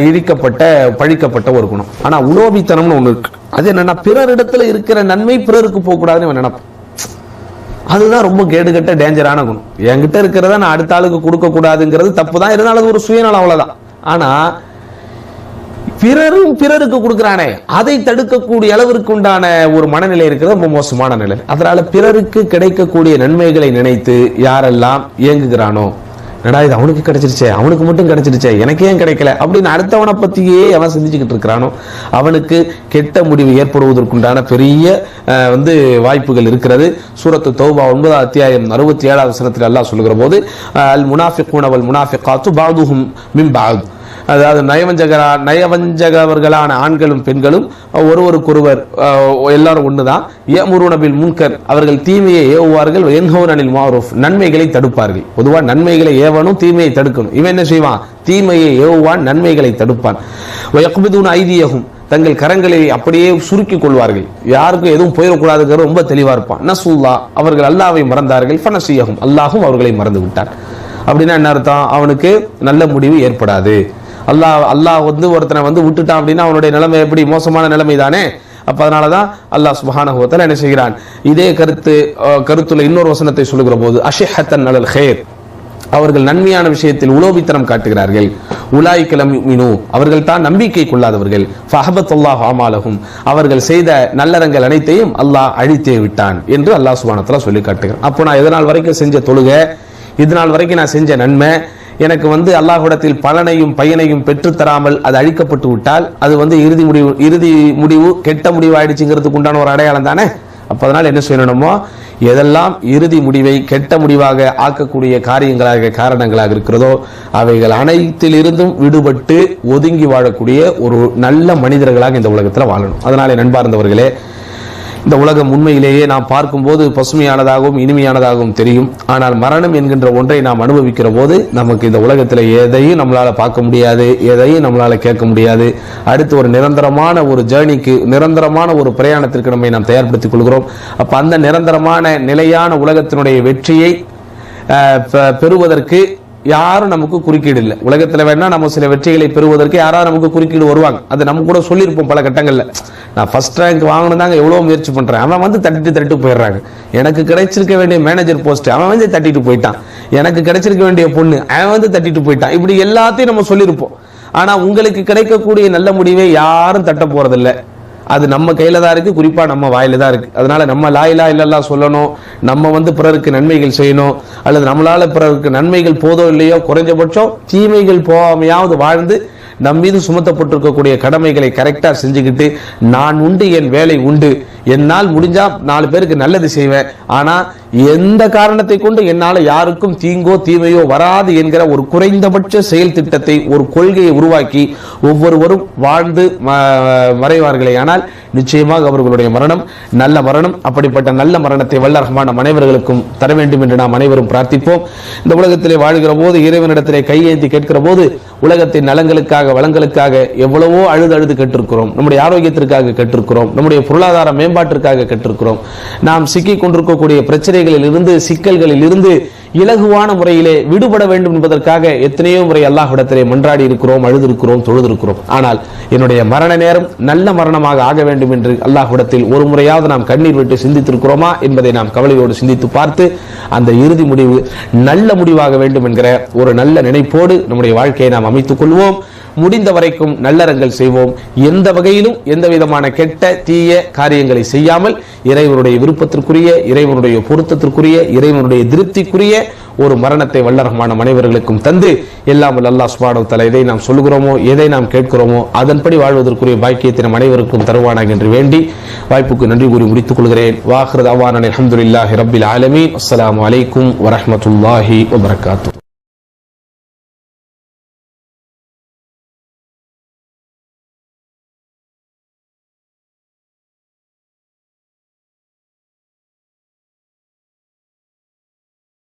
இழிக்கப்பட்ட பழிக்கப்பட்ட ஒரு குணம். ஆனா உலோபித்தனம்னு ஒண்ணு இருக்கு. அது என்னன்னா, பிறரிடத்துல இருக்கிற நன்மை பிறருக்கு போகக்கூடாதுன்னு நினைப்பேன். அதுதான் ரொம்ப கேடுகட்ட டேஞ்சரான குணம். என்கிட்ட இருக்கிறத நான் அடுத்த ஆளுக்கு கொடுக்க கூடாதுங்கிறது தப்பு தான், இருந்தாலும் அது ஒரு சுயநலம், அவ்வளவுதான். ஆனா பிறருக்கு கொடுக்கிறானே, அதை தடுக்கக்கூடிய அளவிற்கு உண்டான ஒரு மனநிலை இருக்கிறது ரொம்ப மோசமான நிலை. அதனால பிறருக்கு கிடைக்கக்கூடிய நன்மைகளை நினைத்து யாரெல்லாம் இயங்குகிறானோ, என்னடா இது அவனுக்கு கிடைச்சிருச்சே, அவனுக்கு மட்டும் கிடைச்சிருச்சே, எனக்கு ஏன் கிடைக்கல அப்படின்னு அடுத்தவனை பத்தியே அவன் சிந்திச்சுக்கிட்டு இருக்கிறானோ அவனுக்கு கெட்ட முடிவு ஏற்படுவதற்குண்டான பெரிய வாய்ப்புகள் இருக்கிறது. சூரத்து தௌபா 9 அத்தியாயம் 67 வசனத்தில் அல்லாஹ் சொல்லுகிற போது, அல் முனாஃபிகூன வல் முனாஃபிகாத்து பஅதுஹும் மின் பஅத், அதாவது நயவஞ்சகவர்களான ஆண்களும் பெண்களும் ஒருவருக்கொருவர் எல்லாரும் ஒண்ணுதான். யஅமுருன பில் முன்கர், அவர்கள் தீமையை ஏவுவார்கள். யன்ஹவுன அனில் மஅரூஃப், நன்மைகளை தடுப்பார்கள். பொதுவா நன்மைகளை ஏவணும், தீமையை தடுக்கணும். இவன் என்ன செய்வான், தீமையை ஏவுவான், நன்மைகளை தடுப்பான். வயக்பிதுன ஐதியஹும், தங்கள் கரங்களை அப்படியே சுருக்கிக் கொள்வார்கள், யாருக்கும் எதுவும் போயிடக்கூடாதுங்கிறது ரொம்ப தெளிவா இருப்பான். நசுல்லா, அவர்கள் அல்லாஹ்வை மறந்தார்கள். ஃபனசியஹும், அல்லாஹும் அவர்களை மறந்து விட்டார். அப்படின்னா என்ன அர்த்தம், அவனுக்கு நல்ல முடிவு ஏற்படாது. அல்லாஹ் ஒருத்தனை விட்டுட்டான் அப்படின்னா அவனுடைய நிலைமை எப்படி, மோசமான நிலைமை தானே. அப்ப அதனாலதான் அல்லாஹ் சுப்ஹானஹு வ தஆலா என்ன செய்கிறான், இதே கருத்துல இன்னொரு வசனத்தை சொல்லுகிற போது, அஷிஹத்தன் அலல் ஹைர், அவர்கள் நன்மையான விஷயத்தில் உலோபித்தனம் காட்டுகிறார்கள். உலாயிக லம் யுமினூ, அவர்கள் தான் நம்பிக்கை கொள்ளாதவர்கள். ஃபஹபத்தல்லாஹு அமாலஹும், அவர்கள் செய்த நல்லறங்கள் அனைத்தையும் அல்லாஹ் அழித்தே விட்டான் என்று அல்லாஹ் சுப்ஹானஹு வ தஆலா சொல்லி காட்டுகிறான். அப்போ நான் இதனால் வரைக்கும் செஞ்ச தொழுகை, இதனால் வரைக்கும் நான் செஞ்ச நன்மை எனக்கு அல்லாஹ்விடத்தில் பலனையும் பயனையும் பெற்றுத்தராமல் அது அழிக்கப்பட்டு விட்டால் அது இறுதி முடிவு கெட்ட முடிவு ஆயிடுச்சுங்கிறதுக்கு உண்டான ஒரு அடையாளம் தானே. அப்ப அதனால என்ன செய்யணுமோ, எதெல்லாம் இறுதி முடிவை கெட்ட முடிவாக ஆக்கக்கூடிய காரணங்களாக இருக்கிறதோ அவைகள் அனைத்திலிருந்தும் விடுபட்டு ஒதுங்கி வாழக்கூடிய ஒரு நல்ல மனிதர்களாக இந்த உலகத்தில் வாழணும். அதனாலே நண்பார்ந்தவர்களே, இந்த உலகம் உண்மையிலேயே நாம் பார்க்கும்போது பசுமையானதாகவும் இனிமையானதாகவும் தெரியும். ஆனால் மரணம் என்கின்ற ஒன்றை நாம் அனுபவிக்கிற போது நமக்கு இந்த உலகத்தில் எதையும் நம்மளால பார்க்க முடியாது, எதையும் நம்மளால கேட்க முடியாது. அடுத்து ஒரு நிரந்தரமான ஒரு ஜேர்னிக்கு, நிரந்தரமான ஒரு பிரயாணத்திற்கு நம்மை நாம் தயார்படுத்திக் கொள்கிறோம். அப்ப அந்த நிரந்தரமான நிலையான உலகத்தினுடைய வெற்றியை பெறுவதற்கு யாரும் நமக்கு குறுக்கீடு இல்லை. உலகத்துல வேணா நம்ம சில வெற்றிகளை பெறுவதற்கு யாராவது நமக்கு குறுக்கீடு வருவாங்க. அது நம்ம கூட சொல்லியிருப்போம் பல கட்டங்கள்ல. நான் ஃபர்ஸ்ட் ரேங்க் வாங்கணும் தாங்க எவ்வளவு முயற்சி பண்றேன், அவன் வந்து தட்டிட்டு போயிடுறாங்க. எனக்கு கிடைச்சிருக்க வேண்டிய மேனேஜர் போஸ்ட் அவன் வந்து தட்டிட்டு போயிட்டான், எனக்கு கிடைச்சிருக்க வேண்டிய பொண்ணு அவன் வந்து தட்டிட்டு போயிட்டான். இப்படி எல்லாத்தையும் நம்ம சொல்லியிருப்போம். ஆனா உங்களுக்கு கிடைக்கக்கூடிய நல்ல முடிவை யாரும் தட்ட போறதில்லை. அது நம்ம கையில தான் இருக்கு, குறிப்பா நம்ம வாயில தான் இருக்கு. அதனால நம்ம லா இலாஹ இல்லல்லாஹ் சொல்லணும், நம்ம வந்து பிறருக்கு நன்மைகள் செய்யணும், அல்லது நம்மளால பிறருக்கு நன்மைகள் போதோ இல்லையோ குறைஞ்சபட்சம் தீமைகள் போகாமையாவது வாழ்ந்து நம் மீது சுமத்தப்பட்டிருக்கக்கூடிய கடமைகளை கரெக்டா செஞ்சுக்கிட்டு, நான் உண்டு என் வேலை உண்டு, என்னால் முடிஞ்சா 4 பேருக்கு நல்லது செய்வேன், ஆனா எந்த காரணத்தை கொண்டு என்னால யாருக்கும் தீங்கோ தீமையோ வராது என்கிற ஒரு குறைந்தபட்ச செயல் திட்டத்தை, ஒரு கொள்கையை உருவாக்கி ஒவ்வொருவரும் வாழ்ந்து மறைவார்களே ஆனால் நிச்சயமாக அவர்களுடைய மரணம் நல்ல மரணம். அப்படிப்பட்ட நல்ல மரணத்தை வல்ல ரஹ்மான் அனைவர்களுக்கும் தர வேண்டும் என்று நாம் அனைவரும் பிரார்த்திப்போம். இந்த உலகத்திலே வாழ்கிற போது, இறைவனிடத்திலே கையேந்தி கேட்கிற போது, உலகத்தின் நலங்களுக்காக வளங்களுக்காக எவ்வளவோ அழுது கேட்டிருக்கிறோம். நம்முடைய ஆரோக்கியத்திற்காக கேட்டிருக்கிறோம், நம்முடைய பொருளாதார மேம்பாட்டிற்காக கேட்டிருக்கிறோம். நாம் சிக்கிக் கொண்டிருக்கக்கூடிய பிரச்சனைகளில் இருந்து, சிக்கல்களில் இருந்து இலகுவான முறையிலே விடுபட வேண்டும் என்பதற்காக எத்தனையோ முறை அல்லாஹ்விடத்திலே மன்றாடி இருக்கிறோம், அழுதிருக்கிறோம், தொழுதிருக்கிறோம். ஆனால் என்னுடைய மரண நேரம் நல்ல மரணமாக ஆக வேண்டும் என்று அல்லாஹ்விடத்தில் ஒரு முறையாவது நாம் கண்ணீர் விட்டு சிந்தித்திருக்கிறோமா என்பதை நாம் கவலையோடு சிந்தித்து பார்த்து அந்த இறுதி முடிவு நல்ல முடிவாக வேண்டும் என்கிற ஒரு நல்ல நினைப்போடு நம்முடைய வாழ்க்கையை நாம் அமைத்துக் கொள்வோம். முடிந்த வரைக்கும் நல்லறங்கள் செய்வோம். எந்த வகையிலும் எந்த விதமான கெட்ட தீய காரியங்களை செய்யாமல் இறைவனுடைய விருப்பத்திற்குரிய, இறைவனுடைய பொருத்தத்திற்குரிய, இறைவனுடைய திருப்திக்குரிய ஒரு மரணத்தை வல்ல ரஹ்மான் அனைவர்களுக்கும் தந்து, எல்லாம் அல்லாஹ் சுப்ஹானஹு வ தஆலா எதை நாம் சொல்லுகிறோமோ, எதை நாம் கேட்கிறோமோ அதன்படி வாழ்வதற்குரிய பாக்கியத்தை நம் அனைவருக்கும் தருவானாக என்று வேண்டி வாய்ப்புக்கு நன்றி கூறி முடித்துக் கொள்கிறேன். வாஹிரு தஅவானா அல்ஹம்துலில்லாஹி ரப்பில் ஆலமீன். அஸ்ஸலாமு அலைக்கும் வரஹ்மத்துல்லாஹி வபரகாத்துஹு.